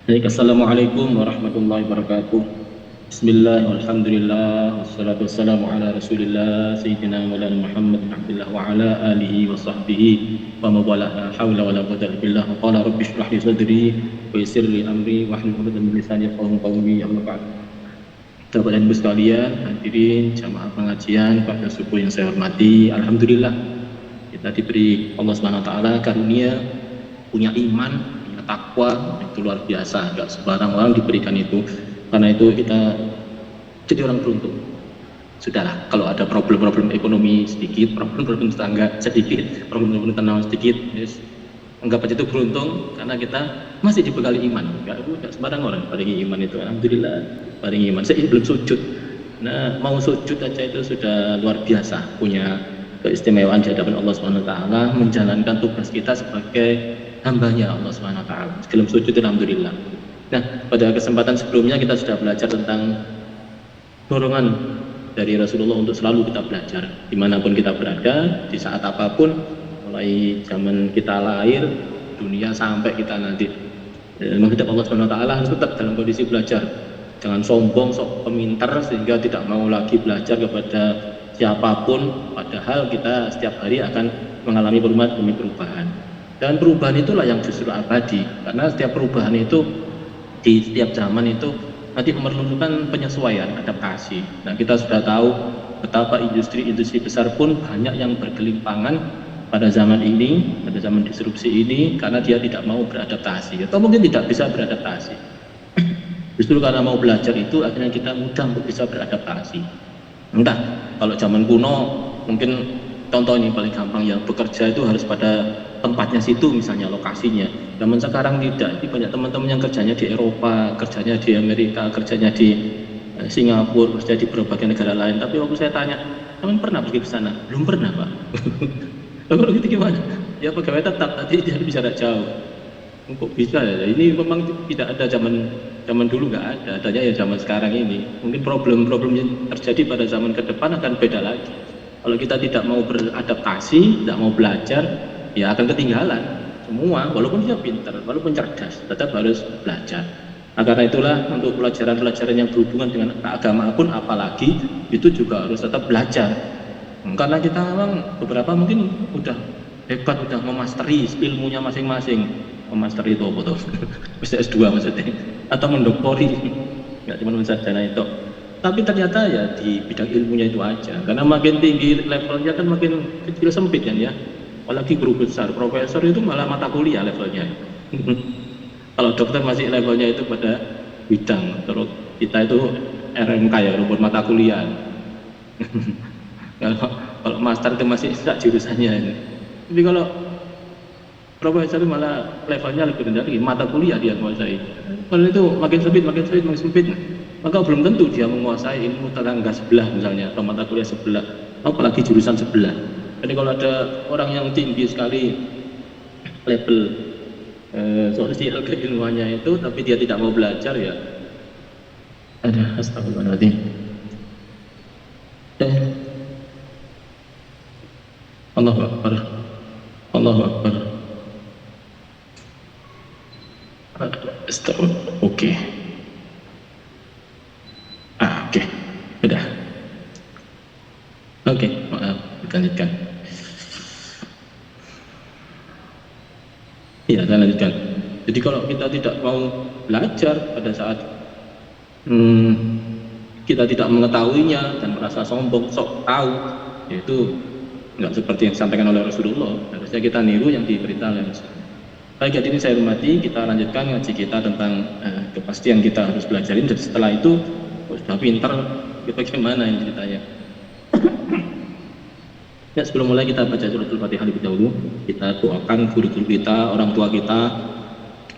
Baik, Assalamualaikum warahmatullahi wabarakatuh. Bismillah, walhamdulillah, wassalatu wassalamu ala rasulillah, Sayyidina Maulana Muhammad bin Abdullah wa ala alihi wa sahbihi wa mawalah, la hawla wa la quwwata illa billah. Qala rabbi shrah li sadri wa yassir li amri wa hlul 'uqdatam min lisani yafqahu qawli. Amma ba'd. Bapak dan Ibu sekalian, hadirin jamaah pengajian pada subuh yang saya hormati, alhamdulillah kita diberi Allah Subhanahu wa taala karunia punya iman, takwa, itu luar biasa, nggak sembarang orang diberikan itu. Karena itu kita jadi orang beruntung. Sudahlah, kalau ada problem-problem ekonomi sedikit, problem-problem tetangga sedikit, problem-problem tanaman sedikit, yes, anggap aja itu beruntung karena kita masih dibekali iman. Nggak sembarang orang paringi iman itu, alhamdulillah paringi iman. Saya belum sujud. Nah, mau sujud aja itu sudah luar biasa, punya keistimewaan di hadapan Allah Subhanahu wa taala, menjalankan tugas kita sebagai hambanya Allah Subhanahu wa taala. Sebelum sujud, alhamdulillah. Nah, pada kesempatan sebelumnya kita sudah belajar tentang dorongan dari Rasulullah untuk selalu kita belajar dimanapun kita berada, di saat apapun, mulai zaman kita lahir, dunia sampai kita nanti menghadap Allah Subhanahu wa taala, harus tetap dalam kondisi belajar. Jangan sombong, sok pemintar sehingga tidak mau lagi belajar kepada siapapun, padahal kita setiap hari akan mengalami perubahan demi perubahan. Dan perubahan itulah yang justru abadi, karena setiap perubahan itu di setiap zaman itu nanti memerlukan penyesuaian, adaptasi. Nah, kita sudah tahu betapa industri-industri besar pun banyak yang bergelimpangan pada zaman ini, pada zaman disrupsi ini, karena dia tidak mau beradaptasi atau mungkin tidak bisa beradaptasi. Justru karena mau belajar itu akhirnya kita mudah untuk bisa beradaptasi. Entah kalau zaman kuno mungkin contoh ini paling gampang, yang bekerja itu harus pada tempatnya situ, misalnya lokasinya. Zaman sekarang tidak. Ini banyak teman-teman yang kerjanya di Eropa, kerjanya di Amerika, kerjanya di Singapura, kerja di berbagai negara lain. Tapi waktu saya tanya, kamu pernah pergi ke sana? Belum pernah, Pak. Kalau gitu gimana? Ya pegawai tetap, tadi dia bicara jauh. Kok bisa ya? Ini memang tidak ada zaman dulu, nggak ada. Adanya ya zaman sekarang ini. Mungkin problem-problem yang terjadi pada zaman ke depan akan beda lagi. Kalau kita tidak mau beradaptasi, tidak mau belajar, ya akan ketinggalan semua. Walaupun dia pintar, walaupun cerdas, tetap harus belajar. Nah, karena itulah untuk pelajaran-pelajaran yang berhubungan dengan keagamaan pun apalagi itu juga harus tetap belajar. Karena kita memang beberapa mungkin udah hebat, udah memasteri ilmunya masing-masing. Memasteri itu apa tuh? S2 maksudnya, atau mendoktori, nggak cuma sarjana itu. Tapi ternyata ya di bidang ilmunya itu aja, karena makin tinggi levelnya kan makin kecil sempit kan ya. Apalagi guru besar, profesor itu malah mata kuliah levelnya. Kalau dokter masih levelnya itu pada bidang, terus kita itu RMK ya, rumput mata kuliah. kalau master itu masih tidak jurusannya ini. Tapi kalau profesor itu malah levelnya lebih rendah lagi, mata kuliah dia menguasai. Kalau itu makin sempit, maka belum tentu dia menguasai ilmu tetangga sebelah misalnya, atau mata kuliah sebelah, apalagi jurusan sebelah. Jadi kalau ada orang yang tinggi sekali level sosial keilmuannya itu, tapi dia tidak mau belajar, ya ada astagfirullahaladzim. Allahu Akbar, Allahu Akbar. Oke. Oke. Sudah. Oke, maaf, lanjutkan. Iya, saya lanjutkan. Jadi kalau kita tidak mau belajar pada saat kita tidak mengetahuinya dan merasa sombong, sok tahu, yaitu nggak seperti yang disampaikan oleh Rasulullah. Harusnya kita niru yang diberitakan oleh Rasulullah. Baik, jadi ini saya hormati, kita lanjutkan ngaji kita tentang kepastian kita harus belajarin. Dan setelah itu sudah pintar, bagaimana ini ceritanya? Ya, sebelum mulai kita baca suratul Fatihah lebih dahulu, kita doakan guru-guru kita, orang tua kita,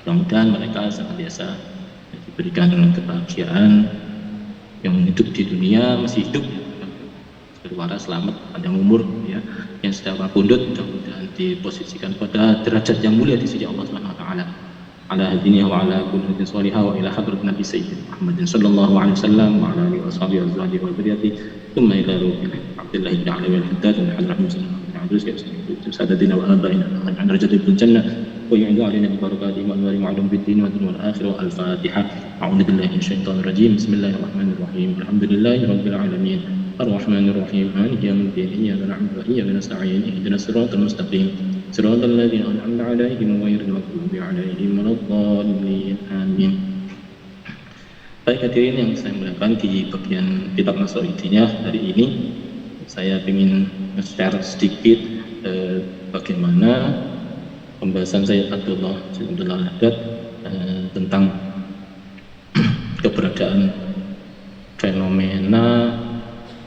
mudah-mudahan mereka senantiasa diberikan kebahagiaan, yang hidup di dunia masih hidup, berwaras, selamat, panjang umur, ya, yang sedang pundut, mudah-mudahan diposisikan pada derajat yang mulia di sisi Allah Subhanahu wa taala. Ala hadinihi wa ala kulli sholihah wa ila hadrat Nabi Sayyidina Muhammadin sallallahu alaihi wasallam wa ala alihi wa sahbihi wa azwajihi wa dzurriyyatihi thumma ila ruhi Abdullah bin Ali wal Haddad wa hadrah muslimin wa adrus ya sayyidina wa abaina wa an rajul bil jannah ويعيد علينا ببركاته وأنوار معلوم بالدين والدنيا والآخرة. الفاتحة. أعوذ بالله من الشيطان الرجيم. بسم الله الرحمن الرحيم. الحمد لله رب العالمين الرحمن الرحيم مالك يوم الدين إياك نعبد وإياك نستعين اهدنا الصراط المستقيم صراط الذين أنعمت عليهم غير المغضوب عليهم ولا الضالين آمين. Baik hadirin yang saya muliakan, di bagian kitab Nasrul-Idiyah hari ini saya ingin share sedikit bagaimana pembahasan Sayyid Abdullah Haddad tentang keberadaan fenomena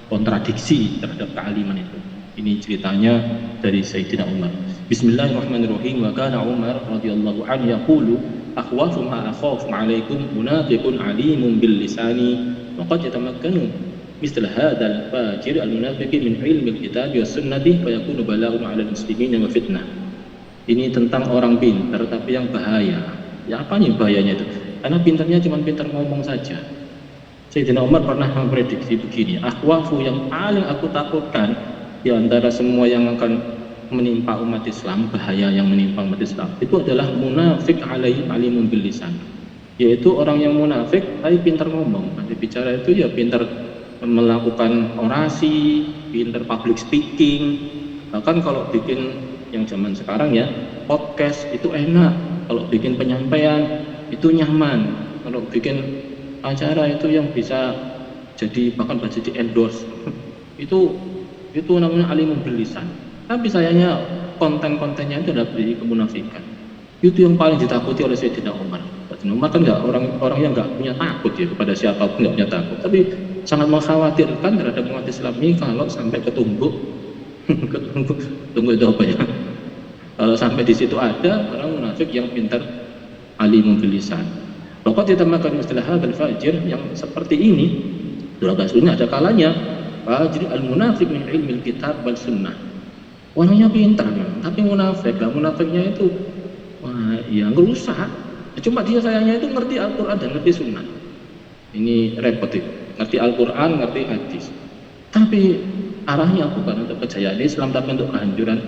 kontradiksi terhadap kealiman itu. Ini ceritanya dari Sayyidina Umar. Bismillahirrahmanirrahim. Wa kana Umar radhiyallahu anhu yaqulu akhwafu ma akhafu 'alaikum munafiqun 'alimun bil lisani wa qad yatamakkanu misl hadzal fajir al munafiqin min ilmi al kitab was sunnati fa yakunu bala'un 'ala al muslimin wa fitnah. Ini tentang orang pintar tapi yang bahaya. Ya apa nih bahayanya itu? Karena pintarnya cuma pintar ngomong saja. Sayyidina Umar pernah memprediksi begini, akhwafu yang paling aku takutkan di antara semua yang akan menimpa umat Islam, bahaya yang menimpa umat Islam itu adalah munafik alimun bil lisan, yaitu orang yang munafik tapi pintar ngomong, nanti bicara itu ya pintar melakukan orasi, pintar public speaking. Bahkan kalau bikin yang zaman sekarang ya podcast itu enak, kalau bikin penyampaian itu nyaman, kalau bikin acara itu yang bisa jadi bahkan bisa di endorse itu namanya alimun bil lisan. Tapi sayangnya konten-kontennya itu adalah dari kemunafikan. Itu yang paling ditakuti oleh Sayyidina Umar. Sayyidina Umar kan orang yang nggak punya takut ya kepada siapapun, nggak punya takut. Tapi sangat mengkhawatirkan terhadap umat Islam ini kalau sampai ketumbuk itu apa ya? Kalau sampai di situ ada orang munafik yang pintar alimun bil lisan. Pokok ditambahkan istilah hadzal fajir yang seperti ini. Durga sunnah ada kalanya fajir al munafik min ilmi kitab wal sunnah. Orangnya pintar tapi munafik. Lah munafiknya itu wah ya ngerusak. Cuma dia sayangnya itu ngerti Al-Qur'an dan ngerti sunnah. Ini repot itu. Ngerti Al-Qur'an, ngerti hadis. Tapi arahnya bukan untuk kejayaan Islam tapi untuk kehancuran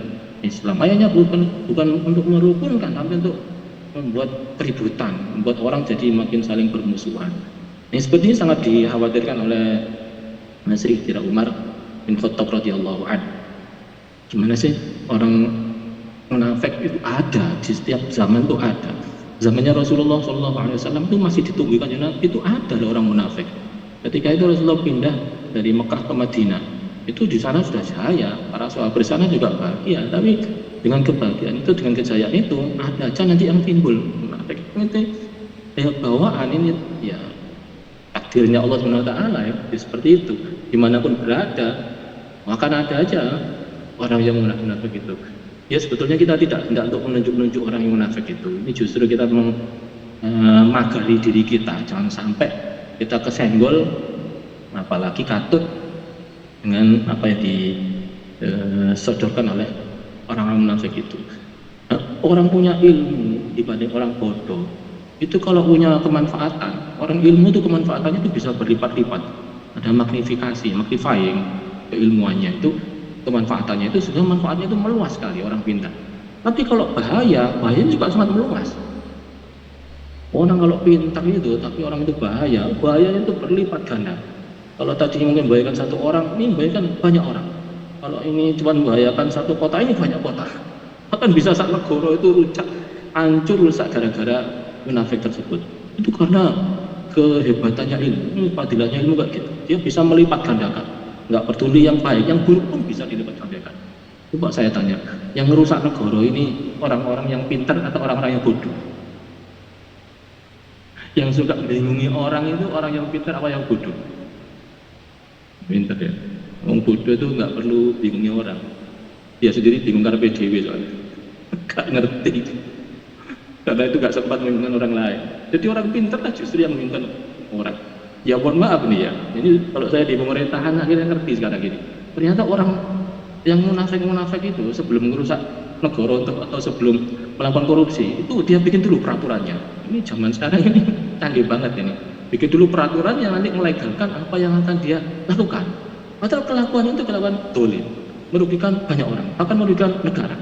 Islam. Ayahnya bukan untuk merukunkan tapi untuk membuat keributan, membuat orang jadi makin saling bermusuhan. Ini seperti ini sangat dikhawatirkan oleh Sayyidina Umar bin Khattab radhiyallahu anhu. Gimana sih orang munafik itu ada di setiap zaman tuh ada. Zamannya Rasulullah SAW itu masih ditunggu kan Nabi itu ada orang munafik. Ketika itu Rasulullah pindah dari Mekah ke Madinah, itu di sana sudah jaya, para sahabat di sana juga bahagia. Tapi dengan kebahagiaan itu, dengan kejayaan itu, ada aja nanti yang timbul munafik. Itu ya bawaan ini ya takdirnya Allah SWT ya, seperti itu. Dimanapun berada, akan ada aja orang yang munafik itu. Ya sebetulnya kita tidak untuk menunjuk-nunjuk orang yang munafik itu. Ini justru kita magari diri kita, jangan sampai kita kesenggol, apalagi katut dengan apa yang disodorkan oleh orang-orang munafik itu. Orang punya ilmu dibanding orang bodoh itu kalau punya kemanfaatan, orang ilmu itu kemanfaatannya itu bisa berlipat-lipat. Ada magnifying keilmuannya itu, kemanfaatannya itu sudah manfaatnya itu meluas sekali orang pintar. Tapi kalau bahayanya juga sangat meluas. Orang kalau pintar itu tapi orang itu bahayanya itu berlipat ganda. Kalau tadi mungkin membahayakan satu orang, ini membahayakan banyak orang. Kalau ini cuma membahayakan satu kota, ini banyak kota. Bahkan bisa sak negara itu hancur rusak gara-gara munafik tersebut. Itu karena kehebatannya ilmu, fadilahnya ilmu kayak gitu. Dia bisa melipat gandakan. Nggak peduli yang baik, yang buruk pun bisa dilipat gandakan. Coba saya tanya, yang merusak negara ini orang-orang yang pintar atau orang-orang yang bodoh? Yang suka bingungi orang itu orang yang pintar apa yang bodoh? Pintar ya. Orang bodoh itu nggak perlu bingungi orang. Dia sendiri bingung karena PDW soalnya. Nggak ngerti. Karena itu nggak sempat membingungkan orang lain. Jadi orang pintar lah justru yang membingungkan orang. Ya mohon maaf nih ya, ini kalau saya di pemerintahan akhirnya ngerti sekarang gini. Ternyata orang yang munafik itu sebelum merusak negara atau sebelum melakukan korupsi itu dia bikin dulu peraturannya. Ini zaman sekarang ini canggih banget ini. Bikin dulu peraturan yang nanti melegalkan apa yang akan dia lakukan. Padahal kelakuan itu kelakuan dolim, merugikan banyak orang, akan merugikan negara.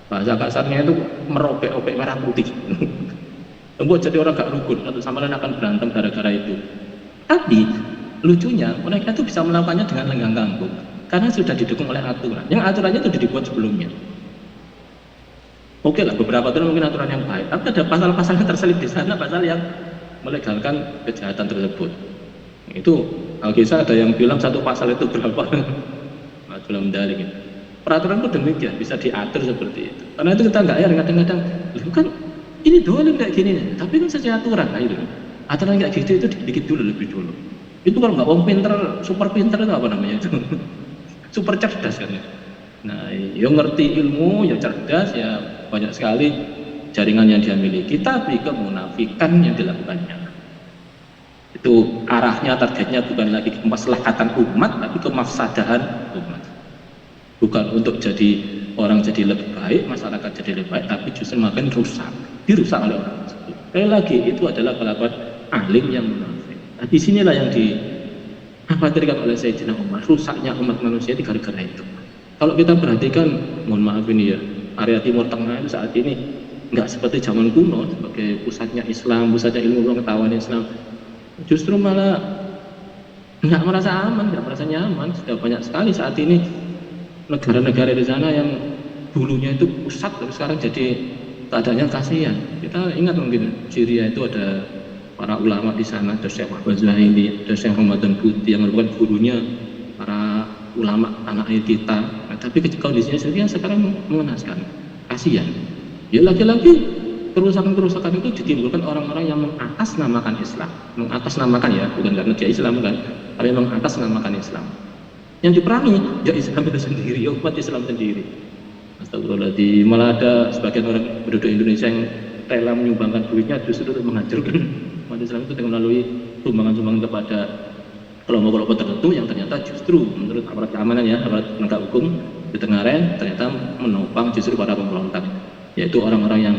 Bahasa kasarnya itu merobek-robek merah putih. Membuat jadi orang gak rukun, atau sama lain akan berantem gara-gara itu. Tapi lucunya mereka itu bisa melakukannya dengan lenggang kangkung karena sudah didukung oleh aturan. Yang aturannya itu dibuat sebelumnya. Oke lah, beberapa aturan mungkin aturan yang baik, tapi ada pasal-pasal yang terselip di sana, pasal yang melegalkan kejahatan tersebut. Itu Alkisah ada yang bilang satu pasal itu berapa? Belum dalil gitu. Peraturan itu demikian, bisa diatur seperti itu. Karena itu kita nggak kadang-kadang, kan ini dolim kayak gini, tapi kan sesuai aturan. Nah itu aturan kayak gitu itu dikit dulu, lebih dulu. Itu kalau nggak pinter, super pinter itu apa namanya itu? Super cerdas kan ya. Nah, yang ngerti ilmu, ya cerdas, ya banyak sekali jaringan yang dia miliki, tapi kemunafikan yang dilakukannya. Itu arahnya, targetnya bukan lagi kemaslahatan umat, tapi kemafsadahan umat. Bukan untuk jadi orang jadi lebih baik, masyarakat jadi lebih baik, tapi justru makin rusak, dirusak oleh orang tersebut. Sekali lagi, itu adalah kelakuan alim yang munafik. Nah, disinilah yang dikhawatirkan oleh Sayyidina Umar, rusaknya umat manusia itu gara-gara itu. Kalau kita perhatikan, mohon maaf ini ya, area Timur Tengah itu saat ini nggak seperti zaman kuno sebagai pusatnya Islam, pusatnya ilmu pengetahuan Islam. Justru malah nggak merasa aman, nggak merasa nyaman. Sudah banyak sekali saat ini negara-negara di sana yang dulunya itu pusat, tapi sekarang jadi keadaannya kasihan. Kita ingat mungkin Syria itu ada para ulama di sana, ada Syekh Ahmad Zuhaili, ada Syekh Ramadan Buti yang merupakan gurunya para ulama tanah air kita. Nah, tapi kondisinya Syria sekarang mengenaskan, kasihan. Ya lagi-lagi kerusakan-kerusakan itu ditimbulkan orang-orang yang mengatasnamakan Islam, mengatasnamakan ya, bukan karena dia Islam kan, tapi mengatasnamakan Islam. Yang diperangi ya Islam itu sendiri, ya umat Islam sendiri. Astagfirullahaladzim. Malah ada sebagian orang penduduk Indonesia yang rela menyumbangkan duitnya justru untuk menghancurkan umat Islam itu dengan melalui sumbangan-sumbangan kepada kelompok-kelompok tertentu yang ternyata justru menurut aparat keamanan ya, aparat penegak hukum di Tengaren ternyata menopang justru para pemberontak, yaitu orang-orang yang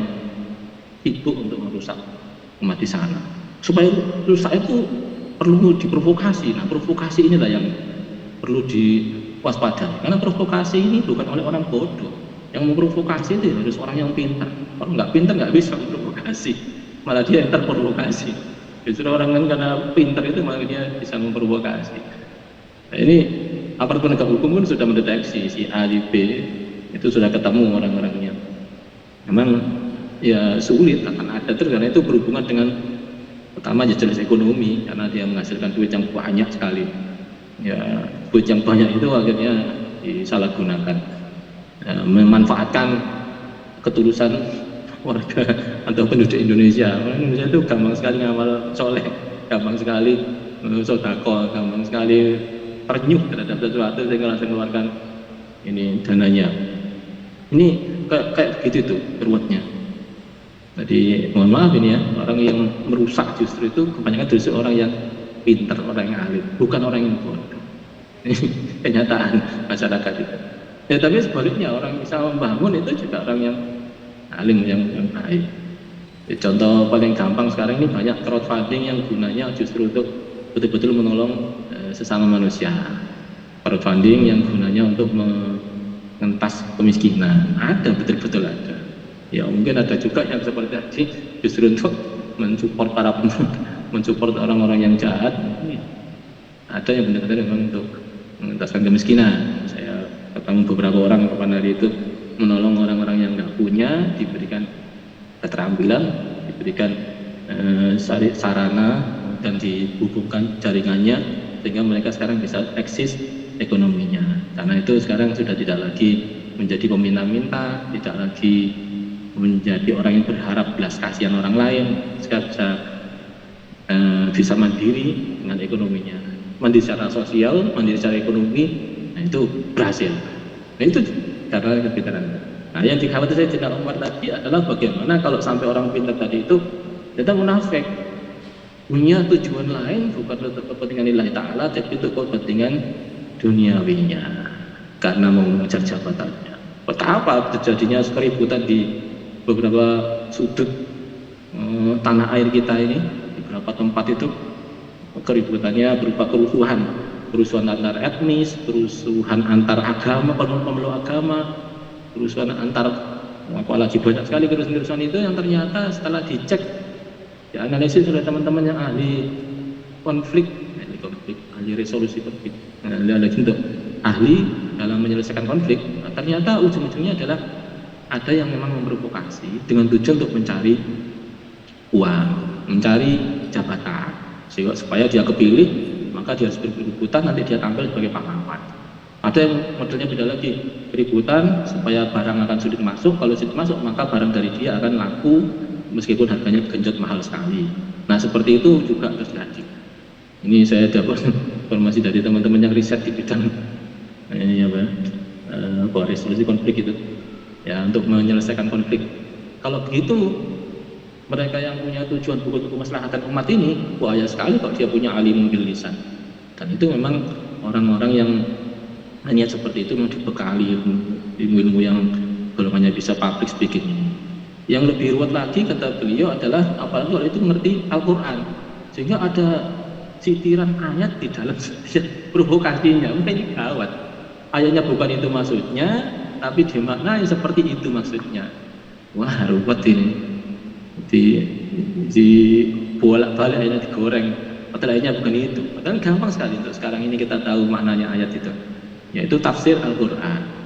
sibuk untuk merusak umat di sana. Supaya rusak itu perlu diprovokasi. Nah, provokasi inilah yang perlu diwaspadai. Karena provokasi ini bukan oleh orang bodoh. Yang memprovokasi itu harus orang yang pintar. Kalau nggak pintar nggak bisa memprovokasi. Malah dia yang terprovokasi. Justru orang kan karena pintar itu malah dia bisa memprovokasi. Nah, ini aparat penegak hukum pun sudah mendeteksi si A, si B itu sudah ketemu orang-orangnya. Memang ya sulit akan ada terus karena itu berhubungan dengan pertama ya jelas ekonomi, karena dia menghasilkan duit yang banyak sekali. Ya duit yang banyak itu akhirnya disalahgunakan, ya, memanfaatkan ketulusan warga atau penduduk Indonesia. Orang Indonesia itu gampang sekali ngamal soleh, gampang sekali sodako, gampang sekali ternyuh terhadap sesuatu sehingga langsung mengeluarkan ini dananya. Ini kayak gitu tuh berbuatnya. Jadi mohon maaf ini ya, orang yang merusak justru itu kebanyakan justru orang yang pintar, orang yang alim, bukan orang yang bodoh. Ini kenyataan masyarakat itu. Ya tapi sebaliknya orang yang bisa membangun itu juga orang yang alim, yang baik. Ya, contoh paling gampang sekarang ini banyak crowdfunding yang gunanya justru untuk betul-betul menolong sesama manusia. Crowdfunding yang gunanya untuk mengentas kemiskinan, ada, betul-betul ada. Ya mungkin ada juga yang seperti tadi justru untuk mensupport para mensupport orang-orang yang jahat. Ada yang benar-benar memang untuk mengentaskan kemiskinan. Saya ketemu beberapa orang kapan hari itu menolong orang-orang yang nggak punya, diberikan keterampilan, diberikan sarana dan dihubungkan jaringannya sehingga mereka sekarang bisa eksis ekonominya. Karena itu sekarang sudah tidak lagi menjadi peminta-minta, tidak lagi menjadi orang yang berharap belas kasihan orang lain, sekarang bisa mandiri dengan ekonominya, mandiri secara sosial, mandiri secara ekonomi. Nah itu berhasil. Nah itu karena kepintaran. Nah yang dikhawatirkan Sayyidina Umar tadi adalah bagaimana kalau sampai orang pintar tadi itu ternyata munafik, punya tujuan lain bukan untuk kepentingan Allah Ta'ala, tapi untuk kepentingan duniawinya karena mau mengejar jabatannya. Betapa terjadinya keributan di beberapa sudut tanah air kita ini, di beberapa tempat itu keributannya berupa kerusuhan antar etnis, kerusuhan antar agama, pemeluk agama, kerusuhan antar Apalagi banyak sekali kerusuhan itu yang ternyata setelah dicek, dianalisis oleh teman-teman yang ahli konflik, ahli resolusi konflik, ahli dalam menyelesaikan konflik, ternyata ujung-ujungnya adalah ada yang memang memprovokasi dengan tujuan untuk mencari uang, mencari jabatan, sehingga supaya dia kepilih, maka dia harus berkebutuhan, nanti dia tampil sebagai pahlawan. Ada yang modelnya beda lagi, keributan supaya barang akan sulit masuk, kalau sulit masuk maka barang dari dia akan laku meskipun harganya genjot mahal sekali. Nah seperti itu juga terjadi. Ini saya dapat informasi dari teman-teman yang riset di bidang ini resolusi konflik itu, ya, untuk menyelesaikan konflik. Kalau begitu mereka yang punya tujuan buku kemaslahatan umat ini bahaya sekali kalau dia punya alim bil lisan. Dan itu memang orang-orang yang hanya seperti itu memang dibekali ilmu-ilmu yang golongannya bisa public speaking ini. Yang lebih ruwet lagi kata beliau adalah apalagi kalau itu mengerti Al-Quran, sehingga ada sitiran ayat di dalam provokasinya. Ini gawat, ayatnya bukan itu maksudnya tapi dimaknai seperti itu maksudnya. Wah ruwet ini, di bolak-balik ayatnya digoreng, padahal ayatnya bukan itu. Padahal gampang sekali untuk sekarang ini kita tahu maknanya ayat itu, yaitu tafsir Al-Quran.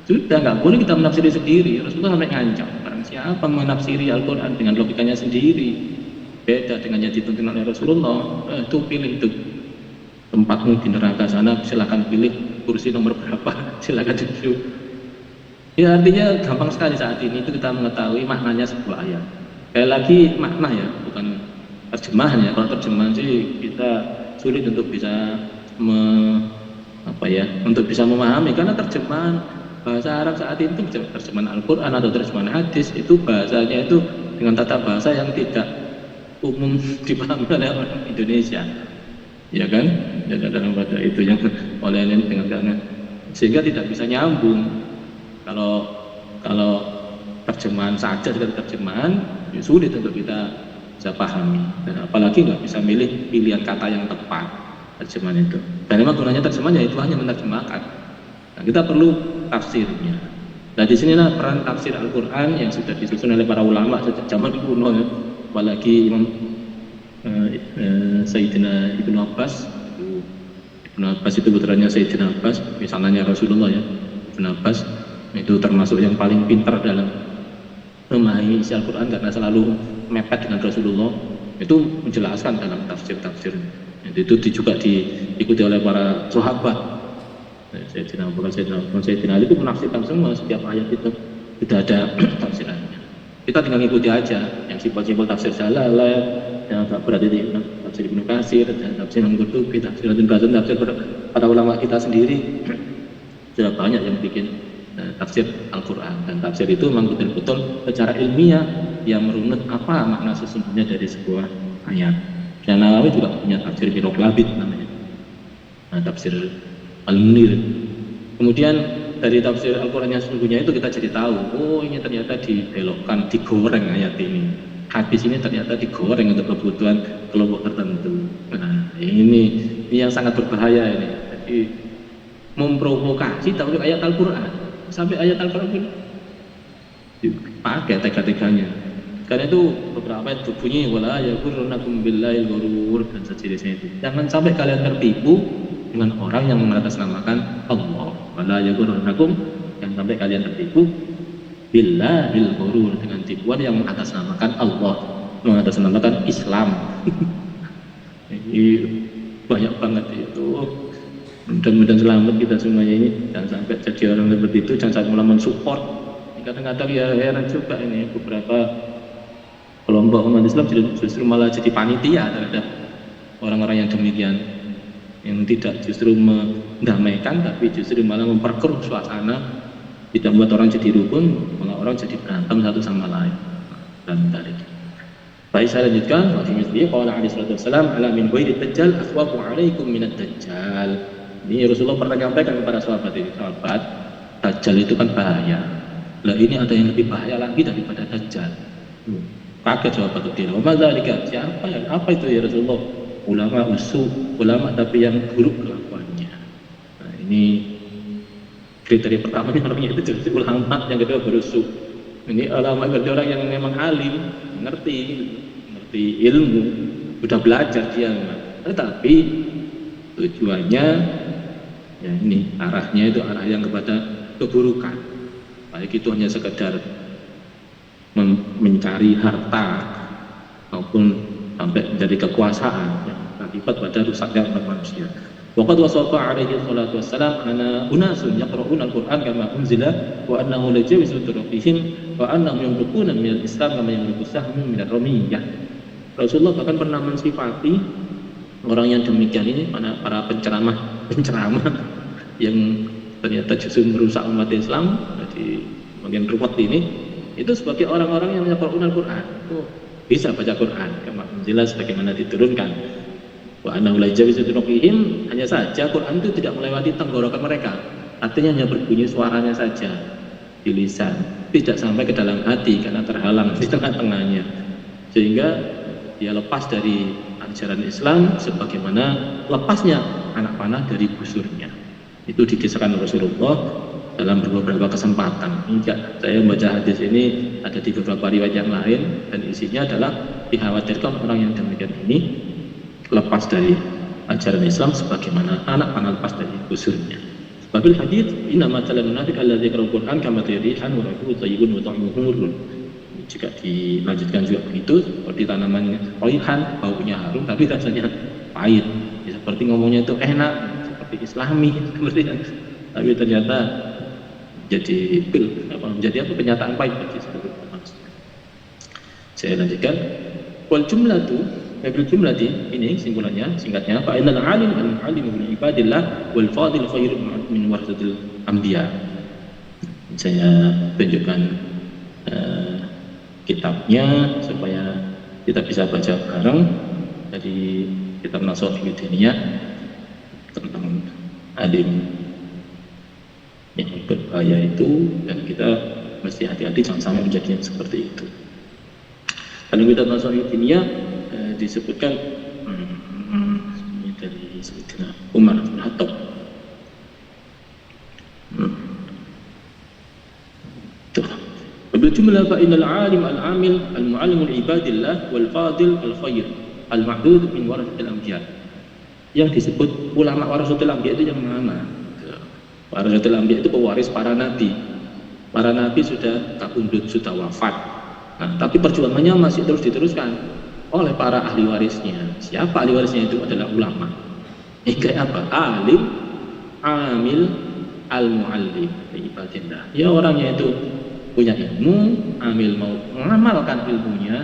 Sudah nggak boleh kita menafsiri sendiri. Rasulullah sampai ngancam, barang siapa menafsiri Al-Quran dengan logikanya sendiri beda dengan yang dituntun oleh Rasulullah, itu pilih itu tempatmu di neraka sana, silakan pilih kursi nomor berapa, silakan duduk. Ya artinya gampang sekali saat ini itu kita mengetahui maknanya sebuah ayat. Kayak lagi makna ya, bukan terjemahan ya. Kalau terjemahan sih kita sulit untuk bisa untuk bisa memahami, karena terjemahan bahasa Arab saat itu, terjemahan Al-Quran atau terjemahan hadis, itu bahasanya itu dengan tata bahasa yang tidak umum dipahami oleh orang Indonesia, ya kan? Ya dalam bahasa itu yang oleh ini dengan karena sehingga tidak bisa nyambung. Kalau terjemahan saja sekedar terjemahan, ya sulit untuk kita bisa pahami, dan apalagi nggak bisa milih pilihan kata yang tepat terjemahan itu. Dan memang gunanya terjemahan ya itu hanya menerjemahkan. Nah, kita perlu tafsirnya. Nah di sinilah peran tafsir Al-Quran yang sudah disusun oleh para ulama sejak zaman kuno ya. Apalagi Imam Sayyidina Ibnu Abbas. Ibnu Abbas itu putranya Sayyidina Abbas, misalnya Rasulullah ya. Ibnu Abbas itu termasuk yang paling pintar dalam memahami isi Al-Quran karena selalu mepet dengan Rasulullah. Itu menjelaskan dalam tafsir-tafsir. Itu juga diikuti oleh para sahabat. Sayyidina Abu Bakar, Sayyidina Ali itu menafsirkan semua setiap ayat itu tidak ada tafsirannya. Kita tinggal ikuti aja yang simpel-simpel tafsir Jalalah, yang agak berat itu tafsir Ibnu Katsir, dan tafsir Al-Qurtubi, tafsir Ibnu Katsir, tafsir para ulama kita sendiri. Sudah banyak yang bikin tafsir Al-Quran, dan tafsir itu memang betul-betul secara ilmiah yang merunut apa makna sesungguhnya dari sebuah ayat. Dan Nawawi juga punya tafsir Miroklabit namanya, tafsir Al-Munir. Kemudian dari tafsir Al-Quran yang sesungguhnya itu kita jadi tahu, oh ini ternyata dibelokkan, digoreng ayat ini. Hadis ini ternyata digoreng untuk kebutuhan kelompok tertentu. Nah ini yang sangat berbahaya ini. Jadi memprovokasi tafsir ayat Al-Quran, sampai ayat Al-Quran dipakai tega-teganya. Karena itu beberapa ayat berbunyi wala yaghurrannakum billahil ghurur dan sejenisnya itu. Jangan sampai kalian tertipu dengan orang yang mengatasnamakan Allah. Wala yaghurrannakum, jangan sampai kalian tertipu billahil ghurur, dengan tipuan yang mengatasnamakan Allah, mengatasnamakan Islam. Ini banyak banget itu. Mudah-mudahan selamat kita semuanya ini, jangan sampai jadi orang seperti itu, jangan sampai malah mensupport. Kadang-kadang ya heran juga ini beberapa kelompok umat Islam justru malah jadi panitia terhadap orang-orang yang demikian, yang tidak justru mendamaikan tapi justru malah memperkeruh suasana, tidak membuat orang jadi rukun, malah orang jadi berantem satu sama lain. Dan tadi baik, saya lanjutkan. Wa fi mithlihi qala alaihi salatu wassalam ala min ghairi dajjal akhwafu alaikum minad dajjal. Ini Rasulullah pernah menyampaikan kepada sahabat ini, sahabat, dajjal itu kan bahaya. Lah ini ada yang lebih bahaya lagi daripada dajjal. Kaget sahabat itu. Wa madzalika, siapa ya? Apa itu ya Rasulullah? Ulama usu, ulama tapi yang buruk kelakuannya. Nah, ini kriteria pertamanya orangnya itu jadi ulama, yang kedua berusuh. Ini ulama berarti orang yang memang alim, ngerti ilmu, sudah belajar dia. Tetapi tujuannya ya ini arahnya itu arah yang kepada keburukan. Baik itu hanya sekedar mencari harta maupun sampai menjadi kekuasaan yang akibat pada rusaknya umat manusia. Waqad wasafa alaihi salatu wassalam ana unasun yaqra'una al-Qur'an kama unzila wa annahu la yajuzu turqihim wa annahum yamruquna min al-Islam kama yamruqu sahmun min ar-ramiyah. Rasulullah bahkan pernah mensifati orang yang demikian ini, para penceramah yang ternyata justru merusak umat Islam di bagian ruwet ini, itu sebagai orang-orang yang yaqra'una al-Qur'an. Oh, bisa baca Quran kama unzila sebagaimana diturunkan. Wa annahu la yajuzu turqihim, hanya saja Quran itu tidak melewati tenggorokan mereka. Artinya hanya berbunyi suaranya saja di lisan, tidak sampai ke dalam hati karena terhalang di tengah-tengahnya. Sehingga dia lepas dari ajaran Islam sebagaimana lepasnya anak panah dari busurnya. Itu dikisahkan Rasulullah dalam beberapa kesempatan. Hingga saya membaca hadis ini ada di beberapa riwayat yang lain, dan isinya adalah dikhawatirkan orang yang demikian ini lepas dari ajaran Islam sebagaimana anak panah lepas dari busurnya. Sebabil hadis inna matalal munafik alladzi yaqra'ul Qur'an kama tarihan wa rahu tayyibun wa ta'muhu murrun. Jika dilanjutkan juga begitu, seperti tanaman raihan, baunya harum tapi rasanya pahit. Ya, seperti ngomongnya itu enak, seperti Islami, tapi ternyata menjadi kenyataan pahit bagi seluruh manusia. Saya lanjutkan. Wal jumlatu, jumlati ini simpulannya, singkatnya, fa innal alim al-alim min ibadillah wal fadil khairun min warasatil anbiya. Saya tunjukkan kitabnya supaya kita bisa baca bareng dari kitab Nashihul Diniyah tentang alim yang berbahaya itu, dan kita mesti hati-hati jangan sampai menjadi yang seperti itu. Dalam kitab Nashihul Diniyah disebutkan dari Sayyidina Umar bin Khattab. Berjumlah fa innal alim al-amil al-muallim al-ibadillah wal fadil al-khair al-ma'dud min warasatil anbiya. Yang disebut ulama warasatil anbiya itu yang mana? Warasatil anbiya itu pewaris para nabi. Para nabi sudah kabundut, sudah wafat. Nah, tapi perjuangannya masih terus diteruskan oleh para ahli warisnya. Siapa ahli warisnya? Itu adalah ulama. Kayak apa? Alim, amil, al-muallim ibadillah. Ya, orangnya itu punya ilmu, amil mau mengamalkan ilmunya,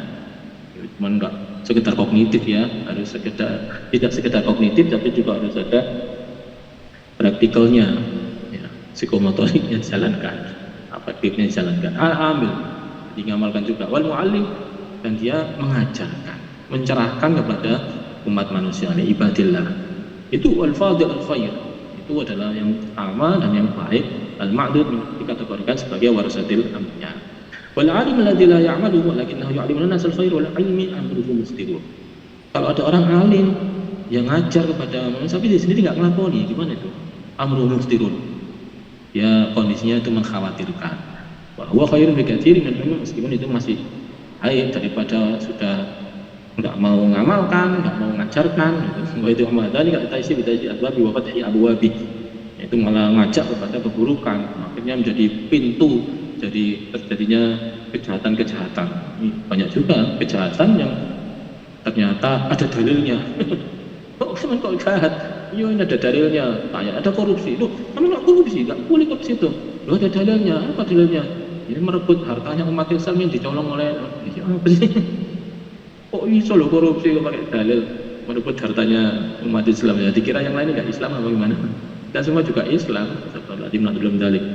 cuma enggak sekedar kognitif ya, harus tidak sekedar kognitif, tapi juga harus ada praktikalnya, ya, psikomotoriknya dijalankan, afektifnya dijalankan. Amil diamalkan juga, wal muallim, dan dia mengajarkan, mencerahkan kepada umat manusia, ibadillah. Itu wal fadil al khair, itu adalah yang amal dan yang baik. Al-ma'dud dikategorikan sebagai warasatil anbiya. Wal alim alladzi la ya'malu walakinnahu yu'allimu an-nas al-khair wal ilmi amruhu mustirun. Kalau ada orang alim yang ngajar kepada manusia tapi dia sendiri enggak ngelakoni, gimana itu? Amruhu mustirun. Ya, kondisinya itu mengkhawatirkan. Wa huwa khairun bi katsirin min ilmi, meskipun itu masih baik daripada sudah enggak mau ngamalkan, enggak mau ngajarkan. Wa itu amadani ka taisi bi taisi abwabi wa fathi abwabi. Itu malah ngajak kepada keburukan, akhirnya menjadi pintu, jadi terjadinya kejahatan-kejahatan. Banyak juga kejahatan yang ternyata ada dalilnya. Kok jahat? Iya, ini ada dalilnya. Kayak ada korupsi. Loh, kamu nggak korupsi? Nggak boleh korupsi itu. Loh, ada dalilnya. Apa dalilnya? Ini merebut hartanya umat Islam yang dicolong oleh. Apa sih? Kok bisa loh korupsi kok pakai dalil merebut hartanya umat Islam? Ya, dikira yang lain nggak Islam apa gimana? Kita semua juga Islam, seperti belum dalik.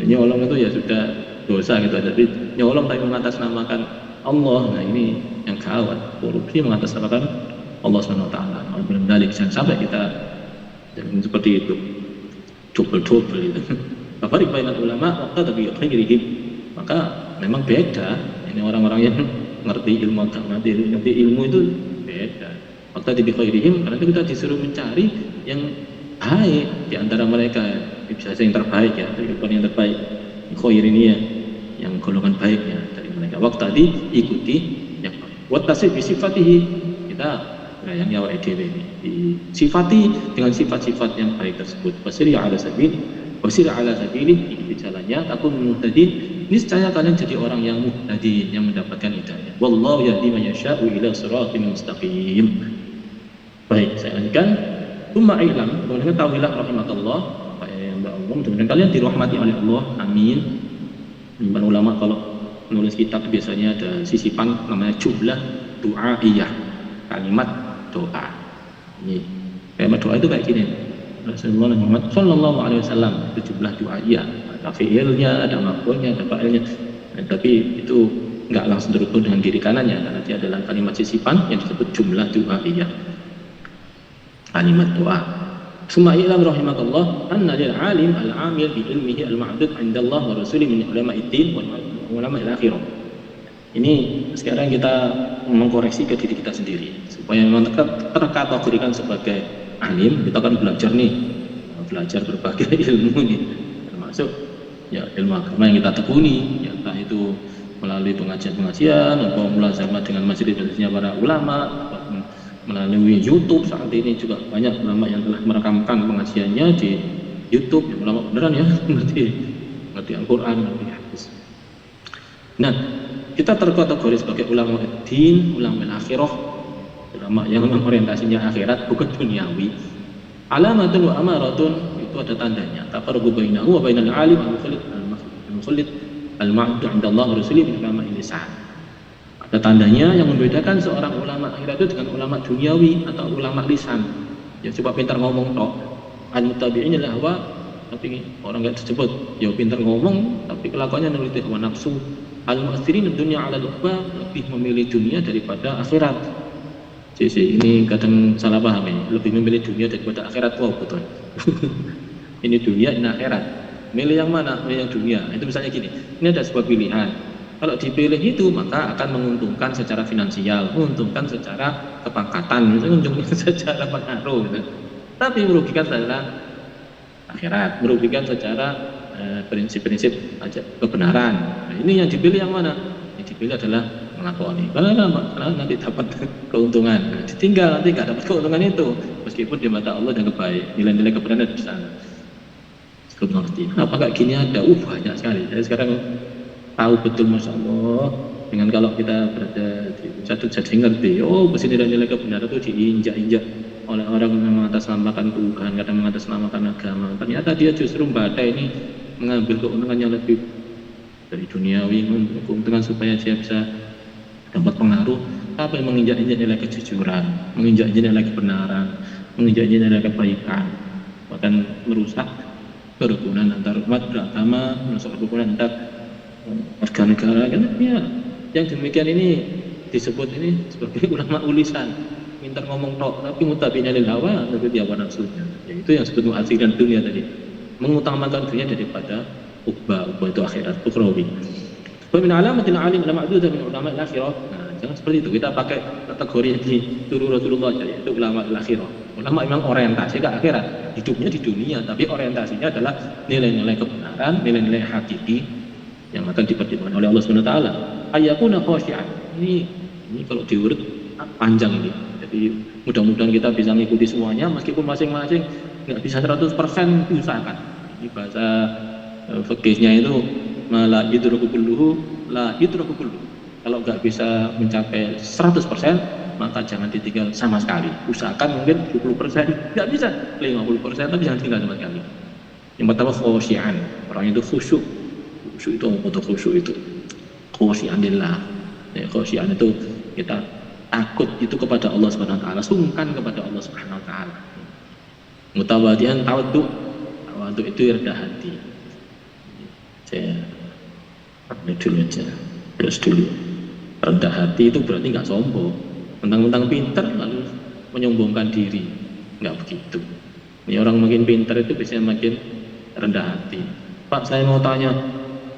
Nyolong itu ya sudah dosa gitu, jadi nyolong tapi mengatasnamakan Allah. Nah, ini yang gawat, korupsi mengatasnamakan Allah Subhanahu wa taala. Belum dalik, jangan sampai kita jangan seperti itu. Double itu. Bapak bainal ulama waqta tabi khairihim. Maka memang beda. Ini orang-orang yang ngerti ilmu agama, ngerti ilmu itu beda. Waqta tabi khairihim, karena kita disuruh mencari yang baik di antara mereka, bisa yang terbaik ya, kehidupan yang terbaik. Khair ini ya, yang golongan baiknya dari mereka. Waktu tadi ikuti yang baik. Wattasif bisifatihi, kita yang awake dhewe disifati dengan sifat-sifat yang baik tersebut. Wasiri ala sabili, ikuti jalannya, takun muhtadin, niscaya kalian jadi orang yang muhtadin, yang mendapatkan hidayah. Wallahu yahdi man yasha'u ila shiratin mustaqim. Baik, saya lanjutkan. Tsumma i'lam, kemudian tahuilah rahimakallah, ya Allah, mudah-mudahan kalian dirahmati oleh Allah. Amin. Para ulama kalau menulis kitab biasanya ada sisipan namanya jumlah du'aiyah, kalimat doa. Ini kalimat doa itu kayak gini. Rasulullah Muhammad Sallallahu Alaihi Wasallam itu jumlah du'aiyah, ada fi'ilnya, ada maf'ulnya, ada fa'ilnya. Tapi itu nggak langsung terhubung dengan kiri kanannya, karena dia adalah kalimat sisipan yang disebut jumlah du'aiyah, kalimat doa. Summa ilam rahimakallah anna lil alim al-amil bi ilmihi al-ma'dud 'inda Allah wa rasulih min ulama'id din wal ulama'il akhirah. Ini sekarang kita mengkoreksi ke diri kita sendiri supaya memang terkategorikan sebagai alim. Kita kan belajar nih, belajar berbagai ilmu nih, termasuk ya ilmu agama yang kita tekuni, ya entah itu melalui pengajian-pengajian atau mulazamah dengan majelis-majelisnya para ulama, melalui YouTube. Saat ini juga banyak ulama yang telah merekamkan pengajiannya di YouTube, yang ulama beneran ya, ngerti Al-Quran, ngerti hadis. Nah, kita terkategori sebagai ulama din, ulama akhirah, ulama yang orientasinya akhirat bukan duniawi. Alamatun wa amaratun, itu ada tandanya. Tafarruqu bainahu wa bainal alim al-mukhallid al-ma'dud 'inda Allah wa rasulih min ulama lisan. Ada tandanya yang membedakan seorang ulama akhirat itu dengan ulama duniawi atau ulama lisan. Ya coba pintar ngomong tok. Al-mutabi'in al-hawa, tapi orang enggak disebut. Ya pintar ngomong tapi kelakuannya nuruti hawa nafsu. Al-mu'atsirin dunya 'ala al-ukhra, lebih memilih dunia daripada akhirat. Jadi ini kadang salah paham ya. Lebih memilih dunia daripada akhirat. Wow, betul. Ini dunia, ini akhirat. Milih yang mana? Milih yang dunia. Itu misalnya gini. Ini ada sebuah pilihan. Kalau dipilih itu maka akan menguntungkan secara finansial, menguntungkan secara kepangkatan, menguntungkan secara pengaruh, gitu. Tapi merugikan secara akhirat, merugikan secara prinsip-prinsip kebenaran. Nah, ini yang dipilih yang mana? Yang dipilih adalah melakoni. Karena nanti dapat keuntungan, nah, ditinggal nanti nggak dapat keuntungan itu, meskipun di mata Allah dan kebaik, nilai-nilai kebenaran di sana. Cukup ngerti. Apakah gini ada? Banyak sekali. Saya sekarang tahu betul, masya Allah, dengan kalau kita berada di satu jadi ngerti, oh pasti nilai-nilai kebenaran itu diinjak-injak oleh orang yang mengatasnamakan Tuhan, kadang mengatasnamakan agama. Ternyata dia justru membaca ini mengambil keuntungan yang lebih dari duniawi, keuntungan supaya dia bisa dapat pengaruh, tapi menginjak-injak nilai kejujuran, menginjak-injak nilai kebenaran, menginjak-injak nilai kebaikan, bahkan merusak kerukunan antar umat beragama, merusak kerukunan antar warga negara. Kan ya, yang demikian ini disebut ini sebagai ulama ulisan, pintar ngomong tok tapi mutabi'in lil hawa, tapi dia hawa nafsunya. Ya, itu yang disebut mu'atsiran dunia tadi, mengutamakan dunia daripada ukhba itu akhirat, ukhrawi. Wa min alamatil alim al-ma'dudah min ulama al-akhirah. Nah, jangan seperti itu. Kita pakai kategori yang dituruh Rasulullah aja, yaitu ulama al-akhirah. Ulama memang orientasi ke akhirat, hidupnya di dunia, tapi orientasinya adalah nilai-nilai kebenaran, nilai-nilai hakiki yang akan dipertimbangkan oleh Allah Subhanahu wa taala. Ayyakuna khashi'an. Ini kalau diurut panjang ini. Jadi mudah-mudahan kita bisa mengikuti semuanya, meskipun masing-masing nggak bisa 100% diusahakan. Ini bahasa fikihnya itu la yudraku kulluhu, la yudraku kulluhu. Kalau nggak bisa mencapai 100%, maka jangan ditinggal sama sekali. Usahakan mungkin 20%, nggak bisa 50%, tapi jangan tinggal sama sekali. Yang pertama khashi'an, orang itu khusyuk. Khusyuk itu apa? Khusyuk itu khasyi'an lillah. Ya, khasyi'an itu kita takut itu kepada Allah Subhanahu wa taala, sungkan kepada Allah Subhanahu wa taala. Mutawadian tawaddu itu rendah hati. Saya dulu aja, terus dulu. Rendah hati itu berarti nggak sombong, mentang-mentang pintar lalu menyombongkan diri, nggak begitu. Ini orang makin pintar itu biasanya makin rendah hati. Pak, saya mau tanya,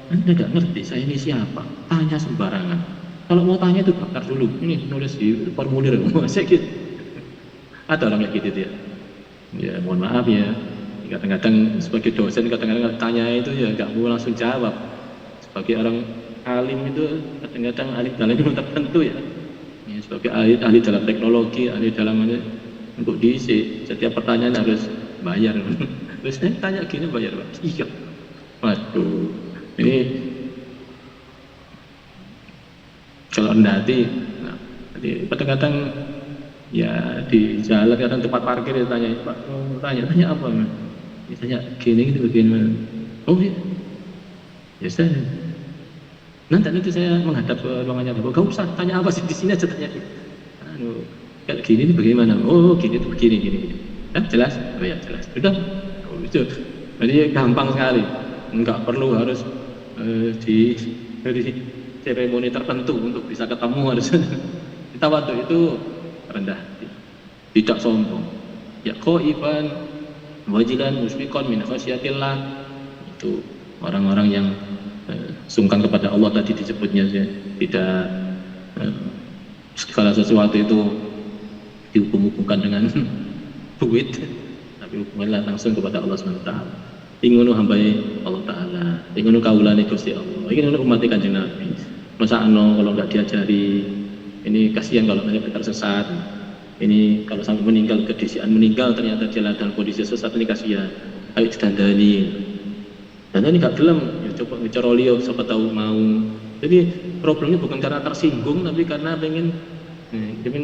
Anda nggak ngerti saya ini siapa? Tanya sembarangan. Kalau mau tanya itu daftar dulu. Ini nulis di formulir. Saya gitu. Ada orang kayak gitu dia. Ya mohon maaf ya. Kadang-kadang sebagai dosen kadang-kadang tanya itu ya nggak mau langsung jawab. sebagai orang alim itu kadang-kadang ahli dalam ilmu tertentu ya, sebagai ahli dalam teknologi, ahli dalam untuk diisi setiap pertanyaan harus bayar. Terus saya tanya gini, bayar Pak? Iya. Waduh, ini kalau rendah hati, nah, jadi kadang-kadang ya di jalan kadang tempat parkir ditanya, Pak, tanya apa? Ditanya gini bagaimana? Oh iya, ya saya. Nanti saya menghadap ke ruangannya, gak usah tanya apa sih, di sini aja tanya. Kayak gini ini bagaimana? Oh gini tuh begini. Jelas? Oh ya jelas. Sudah. Oh, itu. Jadi gampang sekali. Enggak perlu harus di seremoni tertentu untuk bisa ketemu harus. Kita waktu itu rendah hati, tidak sombong. Ya qaifan wajilan musfiqan min khasyatillah. Itu orang-orang yang sungkan kepada Allah tadi disebutnya, tidak segala sesuatu itu dihubung-hubungkan dengan duit, tapi hubunganlah langsung kepada Allah SWT. Ingunu hambai Allah Ta'ala, ingunu kaulane Gusti Allah, ingunu umat Kanjeng Nabi. Masa kalau nggak diajari, ini kasihan kalau mereka tersesat. Ini kalau sampai meninggal, kedisian meninggal ternyata dia dalam kondisi sesat, ini kasihan. Ayo dandani. Dan ini gak gelem, ya coba bicara liyo, siapa tahu mau. Jadi problemnya bukan karena tersinggung, tapi karena pengen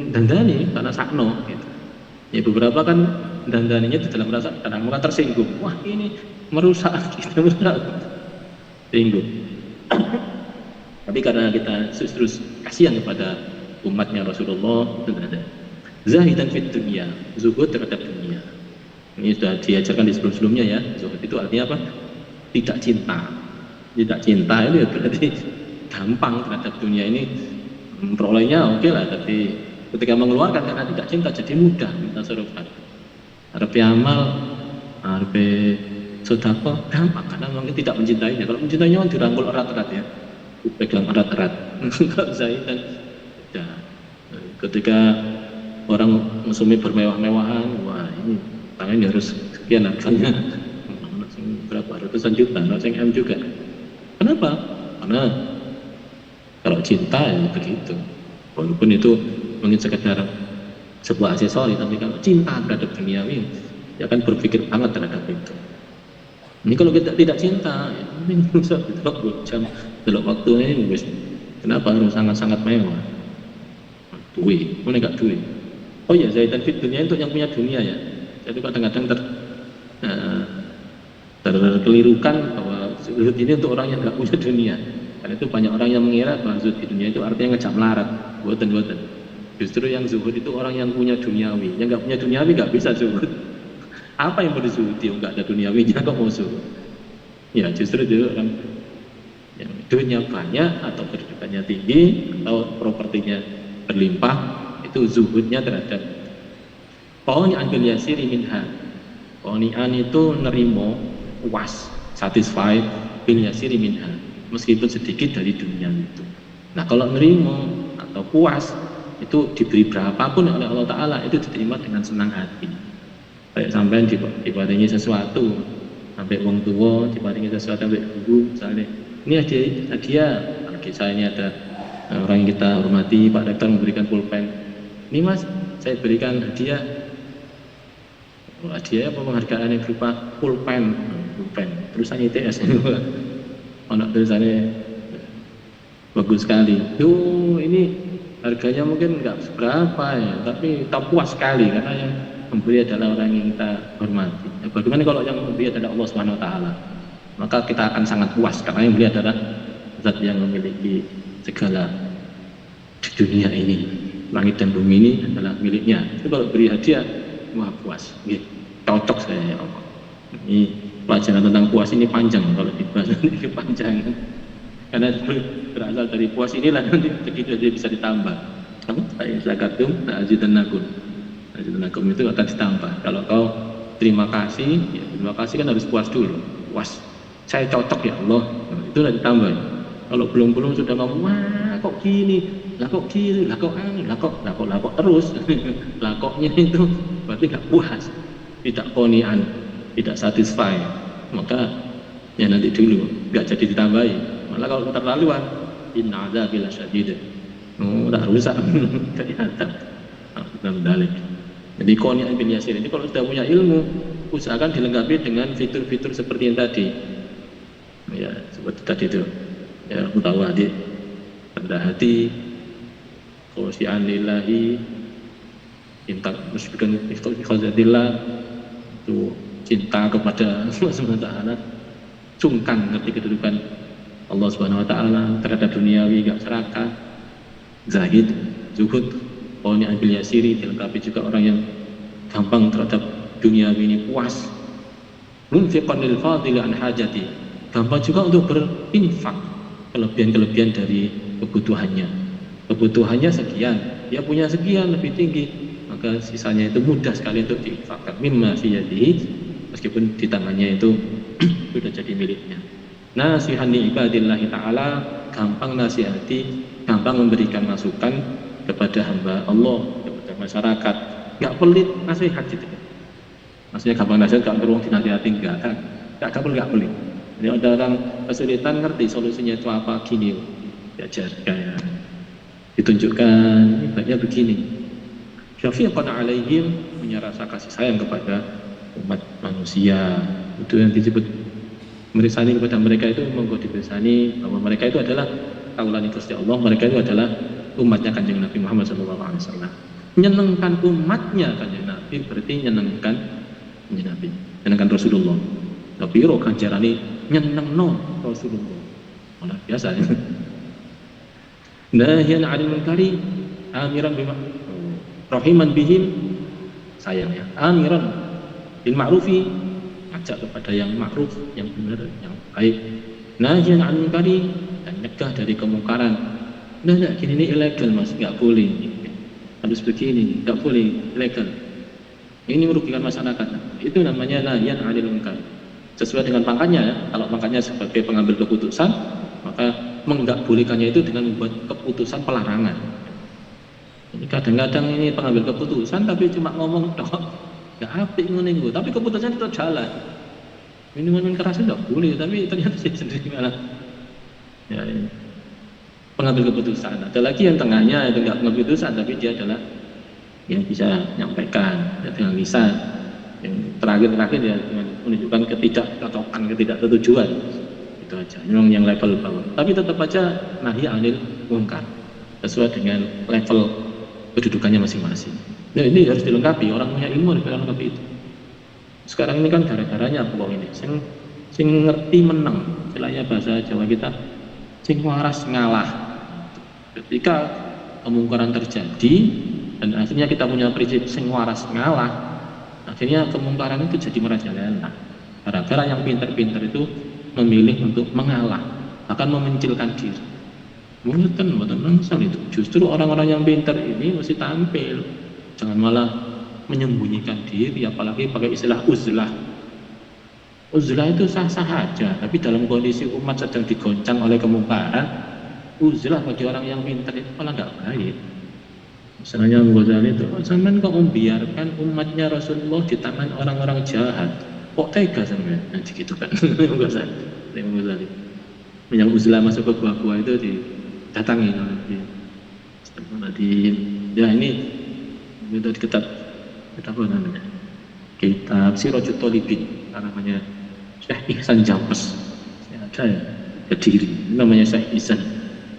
dandani, karena sakno. Gitu. Ya beberapa kan dandaninya di dalam rasa kadang mereka tersinggung. Wah ini merusak kita, merusak. Singgung. Tapi karena kita justru kasihan kepada umatnya Rasulullah, itu ada. Zahidan fit dunia, zuhud terhadap dunia. Ini sudah diajarkan di sebelum-sebelumnya ya. Zuhud itu artinya apa? Tidak cinta itu ya berarti gampang terhadap dunia ini, memperolehnya oke lah, tapi ketika mengeluarkan karena tidak cinta jadi mudah minta surufat. Harap amal, harap sedekah gampang karena mungkin tidak mencintainya. Kalau mencintainya kan dirangkul erat-erat ya, pegang erat-erat. Enggak bisa dan ya, ketika orang musumi bermewah-mewahan, wah ini tangannya harus sekian harganya. Berapa ratusan juta, ratusan M juga. Kenapa? Karena kalau cinta ya begitu. Walaupun itu mungkin sekedar sebuah aksesori, tapi kalau cinta terhadap duniawi, ya akan berpikir banget terhadap itu. Ini kalau kita tidak cinta, ya mungkin bisa delok jam, delok waktu ini, kenapa harus sangat-sangat mewah? Duit, mana enggak duit? Oh ya, zahidan fit dunia untuk yang punya dunia ya. Jadi kadang-kadang terkelirukan bahwa zuhud ini untuk orang yang nggak punya dunia. Karena itu banyak orang yang mengira bahwa zuhud di dunia itu artinya ngejak melarat. Buatan. Justru yang zuhud itu orang yang punya duniawi. Yang nggak punya duniawi nggak bisa zuhud. Apa yang mau dizuhudi? Nggak ada duniawinya kok mau zuhud? Ya justru itu orang yang duitnya banyak atau kedudukannya tinggi atau propertinya berlimpah, itu zuhudnya terhadap qani'an bil yasiri minha. Qani'an itu nerimo, puas, satisfied bil yasiri minha, meskipun sedikit dari dunia itu. Nah kalau nerimo atau puas itu diberi berapapun oleh Allah Ta'ala itu diterima dengan senang hati. Kayak sampai diparingi sesuatu, sampai wong tua diparingi sesuatu, sampai guru misalnya, ini hadiah. Kisah ini ada orang yang kita hormati, Pak Rektor memberikan pulpen. Ini Mas, saya berikan hadiah. Hadiah apa penghargaan yang berupa pulpen, terusan ITS. Anak tulisannya bagus sekali. Ini harganya mungkin nggak seberapa ya, tapi kita puas sekali karena yang memberi adalah orang yang kita hormati. Ya, bagaimana kalau yang memberi adalah Allah Subhanahu Wa Taala? Maka kita akan sangat puas karena yang memberi adalah Zat yang memiliki segala di dunia ini. Langit dan bumi ini adalah miliknya. Itu kalau beri hadiah, wah puas. Cocok saya ya Allah. Ini pelajaran tentang puas ini panjang, kalau dibahas ini panjang. Karena berasal dari puas inilah nanti begitu dia bisa ditambah. Kamu zakatum ta'azidannakum. Ta'azidannakum itu akan ditambah. Kalau kau terima kasih, ya terima kasih kan harus puas dulu. Puas. Saya cocok ya Allah. Itu udah ditambah. Kalau belum sudah ngomong, wah kok gini, lah kok gini, lah kok terus. Lah koknya itu berarti gak puas, tidak qani'an, tidak satisfy. Maka ya nanti dulu gak jadi ditambahi. Malah kalau keterlaluan, inna adzabi lasyadid. Udah rusak kelihatan. Alhamdulillah. Jadi Qani' bin Yasir ini kalau sudah punya ilmu, usahakan dilengkapi dengan fitur-fitur seperti yang tadi. Ya, seperti tadi itu. Ya, mutawaddi, rendah hati, khusyan lillahi, cinta musyrikun ikhwatillah, itu cinta kepada Allah Subhanahu wa taala, sungkan ngerti kedudukan Allah Subhanahu wa taala, terhadap duniawi, enggak serakah, zahid, zuhud. Qani' bin Yasiri dilengkapi juga orang yang gampang terhadap duniawi ini, puas. Munfiqan lil fadili an hajati, gampang juga untuk berinfak kelebihan-kelebihan dari kebutuhannya. Kebutuhannya sekian, dia punya sekian lebih tinggi, maka sisanya itu mudah sekali untuk diinfakkan. Mimma fi yadihi, meskipun di tangannya itu sudah jadi miliknya. Nasihan li ibadillahi ta'ala, gampang nasihati, gampang memberikan masukan kepada hamba Allah, kepada masyarakat, nggak pelit nasihat gitu. Maksudnya gampang nasihat, nggak perlu dinasihati, nggak pelit. Jadi ada orang kesulitan ngerti solusinya itu apa, gini, diajarkan ya, ditunjukkan, ibaratnya begini. Syafiqan alaihim, punya rasa kasih sayang kepada umat manusia, itu yang disebut merisani kepada mereka itu, monggo dibersani bahwa mereka itu adalah kaulan Gusti Allah, mereka itu adalah umatnya Kanjeng Nabi Muhammad SAW. Menyenangkan umatnya Kanjeng Nabi berarti menyenangkan Kanjeng Nabi, menyenangkan Rasulullah. Tapi roh kanjarani nyenengno Rasulullah, malah biasa ya. Nahyan 'anil munkari, amiran bima rahiman bihim, sayang ya, amiran bil ma'rufi, ajak kepada yang ma'ruf, yang benar, yang baik. Nahyan 'anil munkari, dan nyegah dari kemungkaran. Nah, gini ini ilegal mas, nggak boleh, harus begini, nggak boleh, ilegal. Ini merugikan masyarakat. Itu namanya nahyan 'anil munkar. Sesuai dengan pangkatnya ya. Kalau pangkatnya sebagai pengambil keputusan, maka menggak bolehkannya itu dengan membuat keputusan pelarangan. Ini kadang-kadang ini pengambil keputusan tapi cuma ngomong dok, nggak apik ngono, tapi keputusan itu jalan. Minuman keras itu nggak boleh, tapi ternyata saya sendiri malah ya, ini pengambil keputusan. Ada lagi yang tengahnya itu nggak pengambil keputusan, tapi dia adalah yang bisa menyampaikan ya, dengan lisan. Yang terakhir ya dengan menunjukkan ketidakcocokan, ketidaksetujuan, itu aja. Memang yang level bawah. Tapi tetap aja nahi anil munkar sesuai dengan level kedudukannya masing-masing. Nah ini harus dilengkapi, orang punya ilmu harus dilengkapi itu. Sekarang ini kan gara-garanya apa ini? Sing ngerti menang, istilahnya bahasa Jawa kita, sing waras ngalah. Ketika kemungkaran terjadi dan akhirnya kita punya prinsip sing waras ngalah, akhirnya kemungkaran itu jadi merajalela. Gara-gara yang pintar-pintar itu memilih untuk mengalah, akan memencilkan diri. Mungkin bukan masalah itu. Justru orang-orang yang pintar ini mesti tampil, jangan malah menyembunyikan diri, apalagi pakai istilah uzlah. Uzlah itu sah-sah saja, tapi dalam kondisi umat sedang digoncang oleh kemungkaran, uzlah bagi orang yang pintar itu malah nggak baik. Misalnya Ghazali itu, zaman kok membiarkan umatnya Rasulullah di tangan orang-orang jahat, kok tega sampai nanti gitu kan? Ghazali, yang uzlah masuk ke gua-gua itu didatangi oleh ya ini itu di kitab apa namanya? Kitab Sirajut Thalibin, namanya Syekh Ihsan Jambes, ada ya, Kediri, namanya Syekh Ihsan.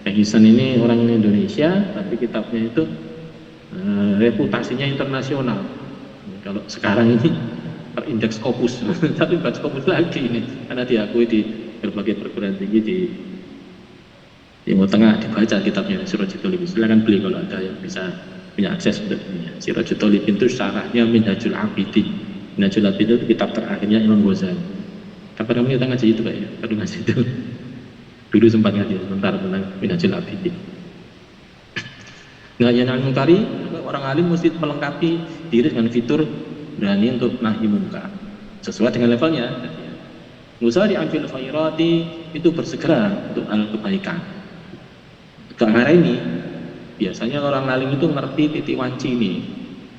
Syekh Ihsan ini orang Indonesia, tapi kitabnya itu reputasinya internasional. Kalau sekarang ini terindeks Scopus, tapi bukan Scopus lagi ini, karena diakui di berbagai perguruan tinggi di Timur Tengah, dibaca kitabnya Sirajut Thalibin. Silakan beli kalau ada yang bisa punya akses untuk ini. Sirajut Thalibin itu syarahnya Minhajul Abidin. Minhajul Abidin itu kitab terakhirnya Imam Ghazali. Kapan kamu kita ngaji itu Pak ya? Baru ngaji itu. Dulu sempat ngaji sebentar tentang Minhajul Abidin. Nahyan 'anil munkari, orang alim mesti melengkapi diri dengan fitur berani untuk nahi munkar sesuai dengan levelnya. Musari anfil khairati, itu bersegera untuk hal kebaikan. Karena ini biasanya orang alim itu ngerti titik wanci ini,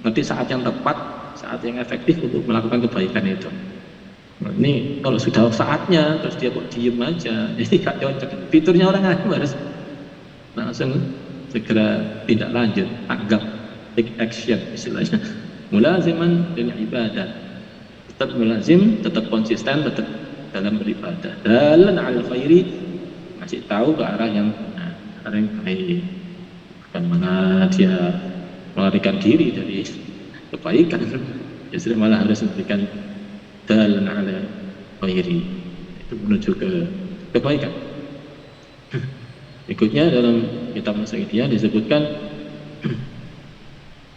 ngerti saat yang tepat, saat yang efektif untuk melakukan kebaikan itu. Nah, ini kalau sudah saatnya terus dia kok diem aja, ini gak cocok. Fiturnya orang alim harus langsung segera tindak lanjut, tanggap, take action istilahnya. Mulaziman lil ibadah, tetap mulazim, tetap konsisten, tetap dalam beribadah. Dalan al khairi, masih tahu ke arah yang benar, arah yang baik. Bukan mana dia melarikan diri dari kebaikan, justru malah harus memberikan dalan ala khairi, itu menuju ke kebaikan. Berikutnya dalam kitab Masaidiyah disebutkan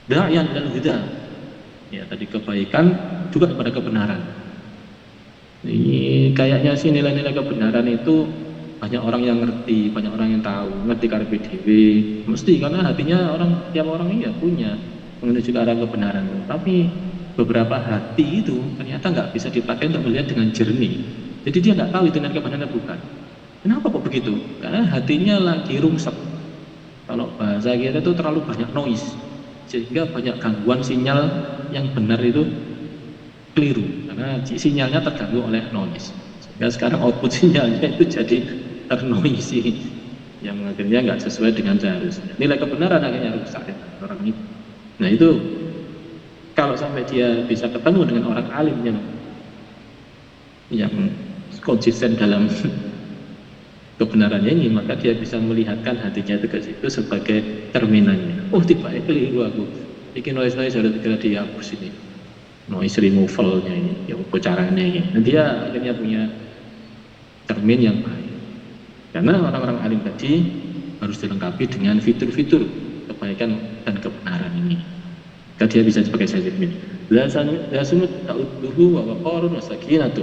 da'yan dan huda, ya tadi kebaikan juga kepada kebenaran. Ini kayaknya sih nilai-nilai kebenaran itu banyak orang yang ngerti, banyak orang yang tahu, ngerti karepe dhewe, mesti karena hatinya tiap orang ini ya punya menuju ke arah kebenaran. Tapi beberapa hati itu ternyata nggak bisa dipakai untuk melihat dengan jernih. Jadi dia nggak tahu itu benar kebenaran bukan. Kenapa kok begitu? Karena hatinya lagi rungsek. Kalau bahasa kita itu terlalu banyak noise, sehingga banyak gangguan sinyal yang benar itu keliru. Karena sinyalnya terganggu oleh noise. Sehingga sekarang output sinyalnya itu jadi ternoisi, yang akhirnya nggak sesuai dengan seharusnya. Nilai kebenaran akhirnya rusak ya, orang itu. Nah itu kalau sampai dia bisa ketemu dengan orang alim yang konsisten dalam kebenarannya ini, maka dia bisa melihatkan hatinya itu ke situ sebagai cerminannya. Oh tiba keliru aku, ini noise harus segera dihapus ini, noise removalnya ini, ya caranya ini. Dan dia akhirnya punya cermin yang baik. Karena orang-orang alim tadi harus dilengkapi dengan fitur-fitur kebaikan dan kebenaran ini. Maka dia bisa sebagai cermin. La sumut ta'udduhu wa waqarun wa sakinatu.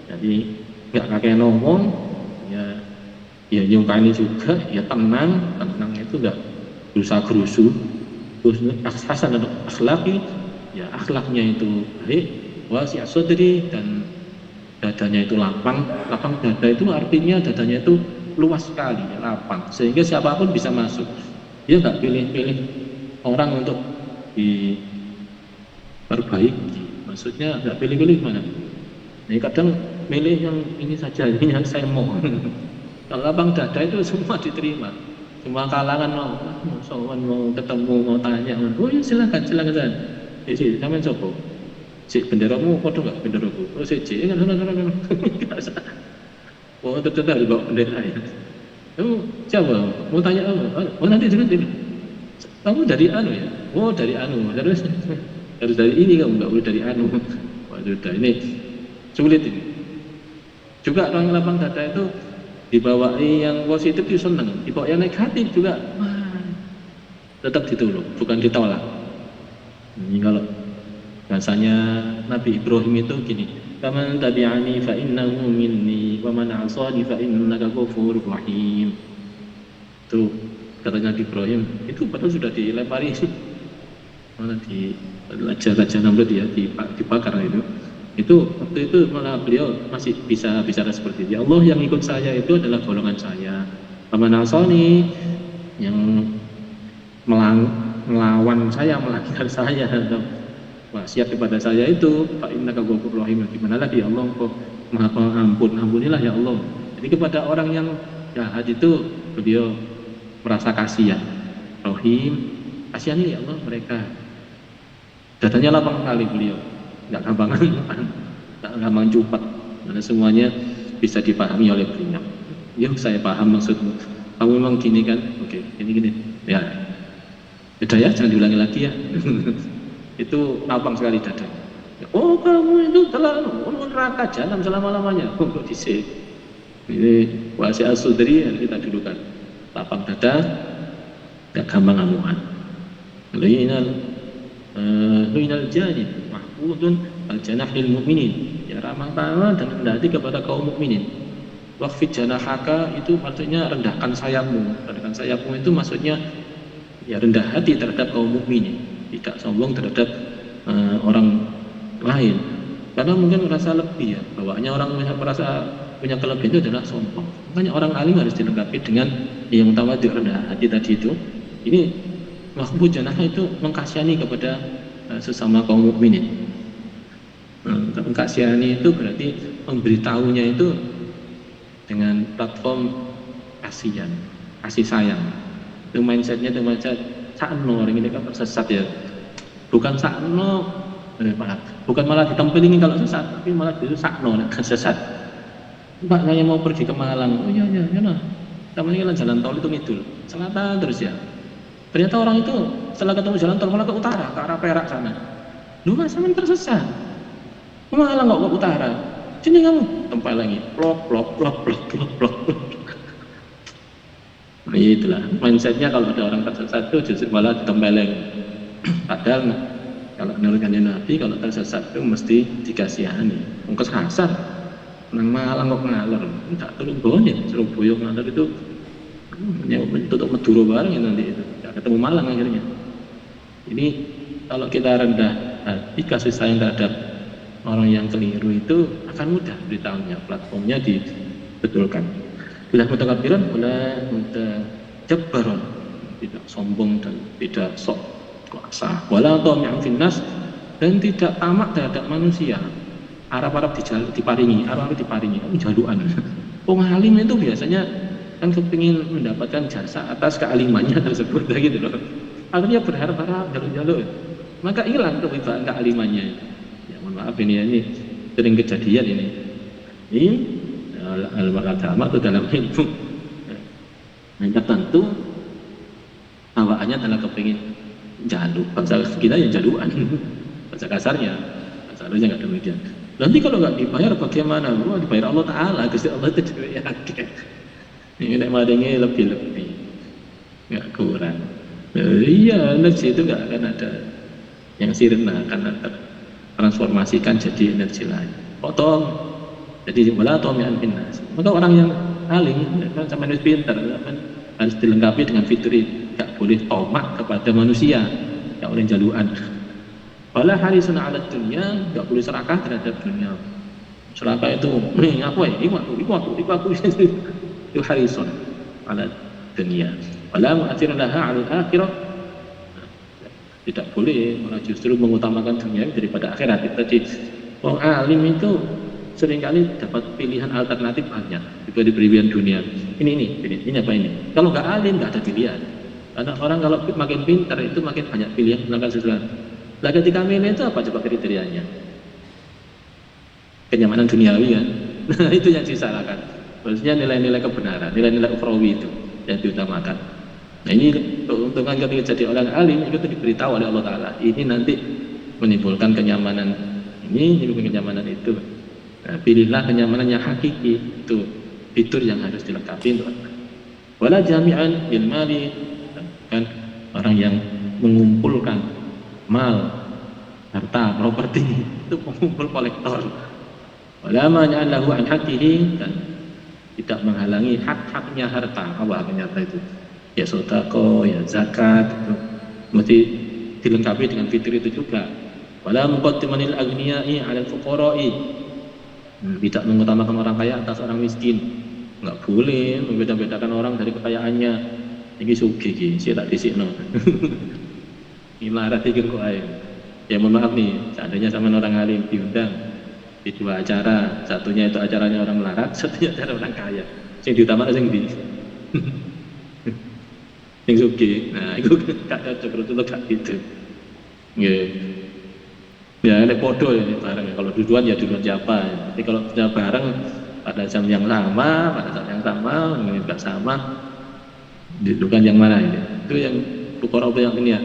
Jadi nggak kakek ngomong, ya nyungkani juga, ya tenang itu nggak berusaha gerusu. Terus hasan dan akhlaki, ya akhlaknya itu baik, wasi' sadri, dan dadanya itu lapang dada itu artinya dadanya itu luas sekali, ya, lapang, sehingga siapapun bisa masuk. Dia nggak pilih-pilih orang untuk diperbaiki, maksudnya nggak pilih-pilih mana. Nah, kadang milih yang ini saja, ini yang saya mau. Kalau lapang dada itu semua diterima, semua kalangan mau sowan, mau ketemu, mau tanya, oh ya silakan saja. Jadi sampean sopo? Si benderamu foto nggak benderaku? Oh si C kan oh tetap harus bawa bendera ya. Kamu siapa? Mau tanya apa? Oh nanti jangan ini. Kamu dari anu ya? Oh dari anu. Harus dari ini, kamu nggak boleh dari anu. Waduh, ini sulit ini. Juga orang lapang dada itu dibawai yang positif itu seneng, dibawa yang negatif juga tetap ditolong, bukan ditolak. Ini kalau bahasanya Nabi Ibrahim itu gini, faman tabi'ani fa innahu minni wa man 'asani fa innaka ghafurur rahim. Itu katanya Nabi Ibrahim, itu padahal sudah dilempari mana di Raja Namrud ya, dibakar itu waktu itu malah beliau masih bisa bicara seperti itu. Ya Allah, yang ikut saya itu adalah golongan saya. Faman 'asani, yang melawan saya, melanggar saya, maksiat kepada saya itu, fa innaka ghafurur rahim, gimana lagi ya Allah, kok maha pengampun, ampunilah ya Allah. Jadi kepada orang yang jahat itu beliau merasa kasihan, rahim, kasihani ya Allah mereka. Datanya lapang kali beliau, nggak gampang cupat, karena semuanya bisa dipahami oleh beliau. Ya saya paham maksudmu, kamu memang gini kan, oke, gini ya. Udah ya, jangan diulangi lagi ya. Itu lapang sekali dadanya. Oh kamu itu telah neraka jahanam selama-lamanya. Kok disik. Ini wasi' as-sudri yang kita dulukan. Lapang dada, gak gampang amuan. Luinal janib mahfudun al-janah lil mu'minin. Ya ramah tamah dan rendah hati kepada kaum mukminin. Waqfid janahaka itu maksudnya rendahkan sayapmu. Rendahkan sayapmu itu maksudnya ya rendah hati terhadap kaum mukminin, tidak sombong terhadap orang lain, karena mungkin merasa lebih ya, bawaannya orang merasa punya kelebihan itu adalah sombong. Makanya orang alim harus dilengkapi dengan yang utama itu rendah hati tadi itu. Ini waqfu janah itu mengkasihani kepada sesama kaum mukminin. Kasihani itu berarti memberitahunya itu dengan platform kasihan, kasih sayang. Itu mindsetnya itu mindset sakno, orang ini kan tersesat ya. Bukan sakno, bukan malah ditempelin kalau sesat, tapi malah itu sakno, sesat. Mbak, saya mau pergi ke Malang. Oh iya nah. Sama ini jalan tol itu ngidul, selatan terus ya. Ternyata orang itu setelah ketemu jalan tol malah ke utara, ke arah Perak sana. Lu mas, sama tersesat. Malah nggak ke utara. Sini kamu, tempat lagi, plok. Nah, itulah mindsetnya kalau ada orang tersesat itu justru malah ditempeleng. Padahal kalau menurut Nabi kalau tersesat itu mesti dikasihani. Mungkin kasar, nang Malang kok ngalor, tak turun bonyet, Surabaya ngalor itu, tutup Madura bareng ya nanti itu, tidak ketemu Malang akhirnya. Ini kalau kita rendah hati kasih sayang terhadap orang yang keliru itu akan mudah beritahunya, platformnya dibetulkan. Bila mutakabiran, bila mutajabbaron, tidak sombong dan tidak sok kuasa. Wala tami'an finnas, dan tidak tamak terhadap manusia. Harap-harap diparingi, harap-harap diparingi, jaluan. Orang alim itu biasanya kan kepingin mendapatkan jasa atas kealimannya tersebut, gitu loh. Akhirnya berharap-harap, jaluk-jaluk, maka hilang kewibawaan kealimannya. Ya mohon maaf ini sering kejadian ini. Ini al-agama itu dalam ilmu tertentu bawaannya adalah kepingin jaluk, bangsa kita yang jaluan, bahasa kasarnya seharusnya nggak demikian. Nanti kalau nggak dibayar bagaimana? Wah, dibayar Allah Ta'ala, Gusti Allah itu juga ya. Ini nek madenge lebih-lebih, nggak kurang. Iya, energi itu nggak akan ada yang sirna, akan transformasikan jadi energi lain. Potong. Jadi wala tami'an finnas. Maka orang yang alim, sama harus pintar, harus dilengkapi dengan fitri, tidak boleh tomak kepada manusia, tidak boleh jaluan. Wala harisun 'ala dunya, tidak boleh serakah terhadap dunia. Serakah itu, apa ya? Iku itu harisun 'ala dunya. Wala mu'athirun laha 'ala akhirah. Tidak boleh, malah justru mengutamakan dunia daripada akhirat. Tadi orang alim itu seringkali dapat pilihan alternatif banyak dibanding pilihan dunia. Ini apa ini? Kalau nggak alim nggak ada pilihan. Karena orang kalau makin pintar itu makin banyak pilihan melakukan sesuatu. Nah ketika milih itu apa coba kriterianya? Kenyamanan duniawi kan? Nah itu yang disalahkan. Maksudnya nilai-nilai kebenaran, nilai-nilai ukhrawi itu yang diutamakan. Nah ini keuntungan ketika jadi orang alim itu diberitahu oleh Allah Ta'ala. Ini nanti menimbulkan kenyamanan ini, menimbulkan kenyamanan itu. Nah, pilihlah kenyamanan yang hakiki, itu fitur yang harus dilengkapi untuk wala jami'an bil mali, kan orang yang mengumpulkan mal, harta, properti itu pengumpul kolektor. Wala ma'an lahu an haqqihi, dan tidak menghalangi hak-haknya harta. Apa haknya harta itu? Ya sedekah, ya zakat, itu mesti dilengkapi dengan fitur itu juga. Wala muqaddimanil aghniyai 'alal fuqara'i, tidak mengutamakan orang kaya atas orang miskin. Nggak boleh membeda-bedakan orang dari kekayaannya. Ini sugih iki, saya tak disikno. Ini marah pikir kok ae. Ya mohon maaf nih, seandainya sama orang alim diundang di dua acara, satunya itu acaranya orang melarat, satunya acara orang kaya. Sing diutamakan sing ndi? Sing sugih. Nah, itu gak cocok itu gak gitu. Nggih. Ya ini podo ya bareng. Kalau duluan ya duluan siapa ya. Tapi kalau sudah bareng pada jam yang sama, pada saat yang sama, ini enggak sama, dulukan yang mana ini? Itu yang fuqara yang ini ya.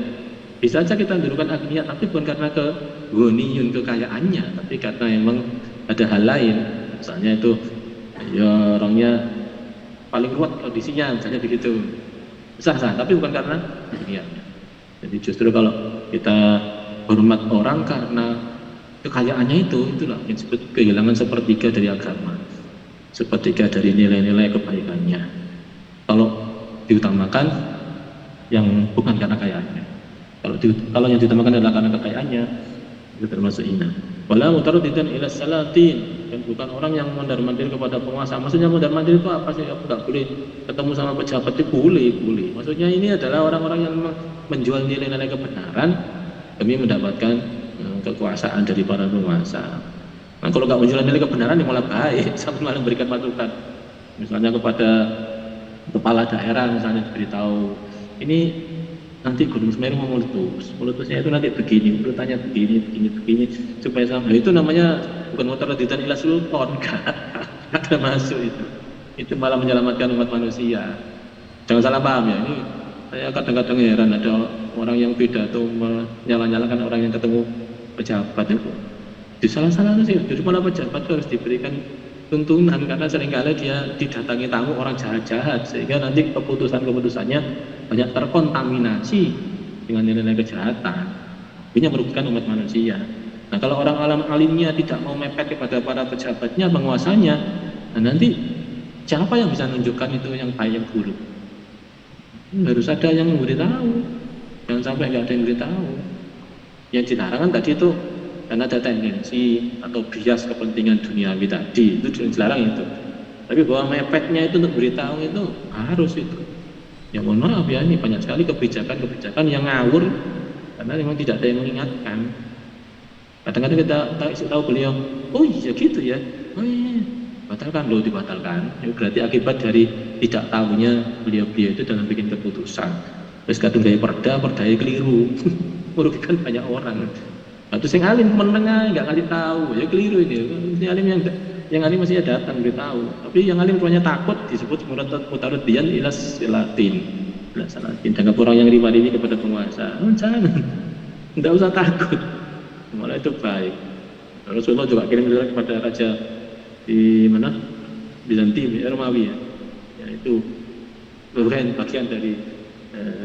Bisa saja kita dulukan agniya, tapi bukan karena kegoniun kekayaannya, tapi karena memang ada hal lain. Misalnya itu ya orangnya paling kuat kondisinya, misalnya begitu. Sah-sah, tapi bukan karena agnianya. Jadi justru kalau kita hormat orang karena kekayaannya itulah yang disebut kehilangan sepertiga dari agama, sepertiga dari nilai-nilai kebaikannya. Kalau diutamakan yang bukan karena kekayaannya, kalau yang diutamakan adalah karena kekayaannya, itu termasuk hina. Wala mutaradidan ila salatin, dan bukan orang yang mondar-mandir kepada penguasa. Maksudnya mondar-mandir itu apa sih? Aku nggak boleh ketemu sama pejabat itu? Boleh. Maksudnya ini adalah orang-orang yang menjual nilai-nilai kebenaran demi mendapatkan kekuasaan dari para penguasa. Nah, kalau nggak muncul nilai kebenaran yang malah baik, sampai malah memberikan masukan. Misalnya kepada kepala daerah misalnya diberitahu, ini nanti Gunung Semeru mau meletusnya itu nanti begini, urutannya begini, supaya sampai itu namanya bukan mutaradidan ila sultan, ada masuk itu malah menyelamatkan umat manusia. Jangan salah paham ya, ini saya kadang-kadang heran ada orang yang pidato menyala-nyalakan orang yang ketemu pejabat itu. Di salah-salah sih, jadi malah pejabat itu harus diberikan tuntunan karena seringkali dia didatangi tamu orang jahat-jahat sehingga nanti keputusan-keputusannya banyak terkontaminasi dengan nilai-nilai kejahatan, ini merugikan umat manusia. Nah, kalau orang alimnya tidak mau mepet kepada para pejabatnya, penguasanya, nah nanti siapa yang bisa menunjukkan itu yang baik yang buruk? Harus ada yang memberitahu, jangan sampai nggak ada yang memberitahu. Yang dilarang kan tadi itu karena ada tendensi atau bias kepentingan duniawi tadi, itu dilarang itu. Tapi bahwa mepetnya itu untuk beritahu itu harus itu. Ya mohon maaf ya, ini banyak sekali kebijakan-kebijakan yang ngawur karena memang tidak ada yang mengingatkan. Kadang-kadang kita tahu beliau, oh iya gitu ya, oh iya, batalkan loh, dibatalkan. Ya, berarti akibat dari tidak tahunya beliau-beliau itu dalam bikin keputusan. Terus kadang gaya perdanya keliru, merugikan banyak orang. Atau sing alim menengah nggak kali tahu, ya keliru ini. Ini alim yang alim masih datang beritahu, tapi yang alim punya takut disebut mutaraddiyan ila salatin. Jangan orang yang riba ini kepada penguasa. Oh, jangan, tidak usah takut, malah itu baik. Rasulullah juga kirim kepada raja di mana, Bizantium, Romawi ya, itu bagian dari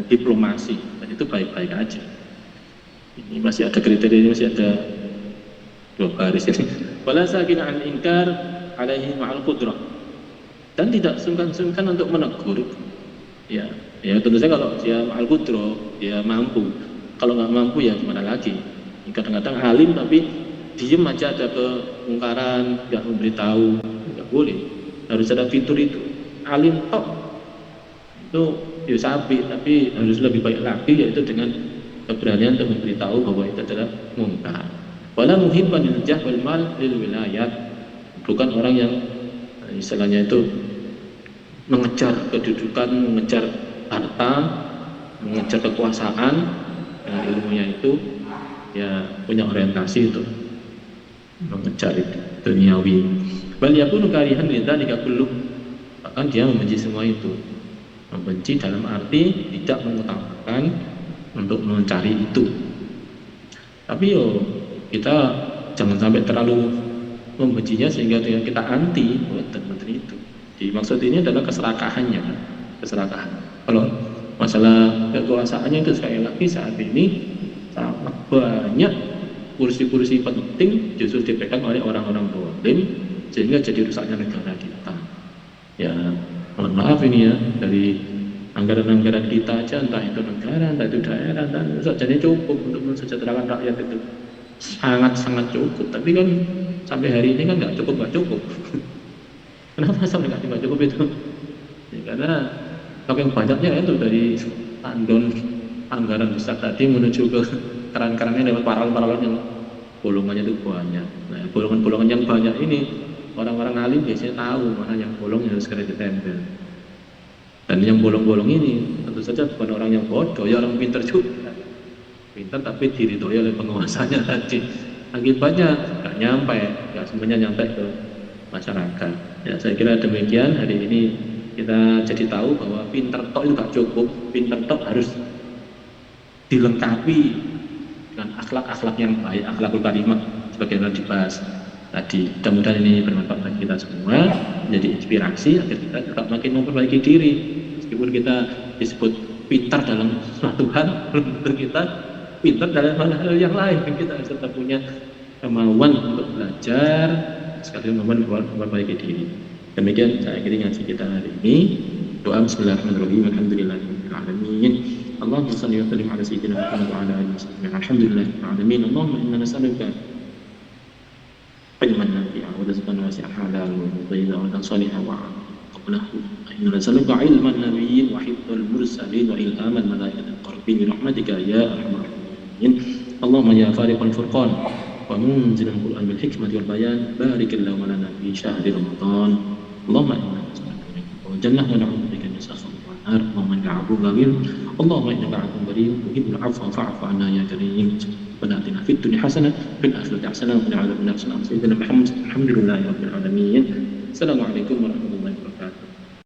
diplomasi, dan itu baik-baik aja. Ini masih ada kriteria, masih ada 2 baris ini. Wala sakina an inkar alaihi ma'al qudrah, dan tidak sungkan-sungkan untuk menegur. Ya tentu saja kalau dia ma'al qudrah, dia mampu. Kalau nggak mampu ya gimana lagi. Kadang-kadang alim tapi diem aja, ada kemungkaran, nggak memberitahu, nggak boleh. Harus ada fitur itu. Alim tok itu ya sapi, tapi harus lebih baik lagi, yaitu dengan keberanian untuk memberitahu bahwa itu adalah mungkar. Wala muhibban lil jah wal mal lil wilayat, bukan orang yang istilahnya itu mengejar kedudukan, mengejar harta, mengejar kekuasaan dengan ilmunya itu, ya punya orientasi itu mengejar itu duniawi. Bal yakunu karihan lidzalika kullu, bahkan dia membenci semua itu. Membenci dalam arti tidak mengutamakan untuk mencari itu. Tapi kita jangan sampai terlalu membencinya sehingga kita anti menteri itu. Dimaksud ini adalah keserakahannya, keserakahan. Kalau masalah kekuasaannya itu sekali lagi saat ini sangat banyak kursi-kursi penting justru dipegang oleh orang-orang zalim sehingga jadi rusaknya negara kita. Ya mohon maaf ini ya, dari anggaran-anggaran kita aja, entah itu negara, entah itu daerah, dan saja cukup untuk mensejahterakan rakyat itu sangat-sangat cukup. Tapi kan sampai hari ini kan nggak cukup. Kenapa sampai nggak cukup itu? Ya, karena saking banyaknya itu dari tandon anggaran besar tadi menuju ke keran-kerannya lewat paralon-paralon yang bolongannya itu banyak. Nah, bolongan-bolongan yang banyak ini orang-orang alim biasanya tahu mana yang bolong yang harus segera ditempel. Dan yang bolong-bolong ini tentu saja bukan orang yang bodoh, ya orang pintar juga. Pintar tapi diridhoi oleh penguasanya tadi. Akibatnya nggak nyampe, nggak semuanya nyampe ke masyarakat. Ya saya kira demikian. Hari ini kita jadi tahu bahwa pintar tok itu nggak cukup. Pintar tok harus dilengkapi dengan akhlak-akhlak yang baik, akhlakul karimah sebagaimana dibahas tadi. Mudah-mudahan ini bermanfaat bagi kita semua, menjadi inspirasi agar kita tetap makin memperbaiki diri. Meskipun kita disebut pintar dalam suatu hal, belum tentu kita pintar dalam hal-hal yang lain. Kita harus tetap punya kemauan untuk belajar, sekalian kemauan memperbaiki diri. Demikian saya akhiri ngaji kita hari ini. Doa bismillahirrahmanirrahim. Alhamdulillahirabbil alamin. Allahumma shalli wa sallim ala sayyidina Muhammad wa ala alihi wasallam. Alhamdulillahirabbil alamin. Allahumma inna nas'aluka ilman nafi'an wa rizqan wasi'an halalan wa tayyiban wa salihan wa qablahu. Inna nas'aluka ilman nabiyyin wa hifdzal mursalin wa ilhaman malaikatil qarbin bi rahmatika ya arhamar rahimin. اللهم يا فارق الفرقان ومنزل القرآن بالحكمة والبيان بارك اللهم لنا في شهر رمضان اللهم إنا نسألك الجنة ونعوذ بك من سخط والنار اللهم إنك عفو غفور اللهم إنك عفو كريم تحب العفو فاعف عنا يا كريم ربنا آتنا في الدنيا حسنة في الآخرة حسنة وقنا عذاب النار سيدنا محمد الحمد لله رب العالمين السلام عليكم ورحمة الله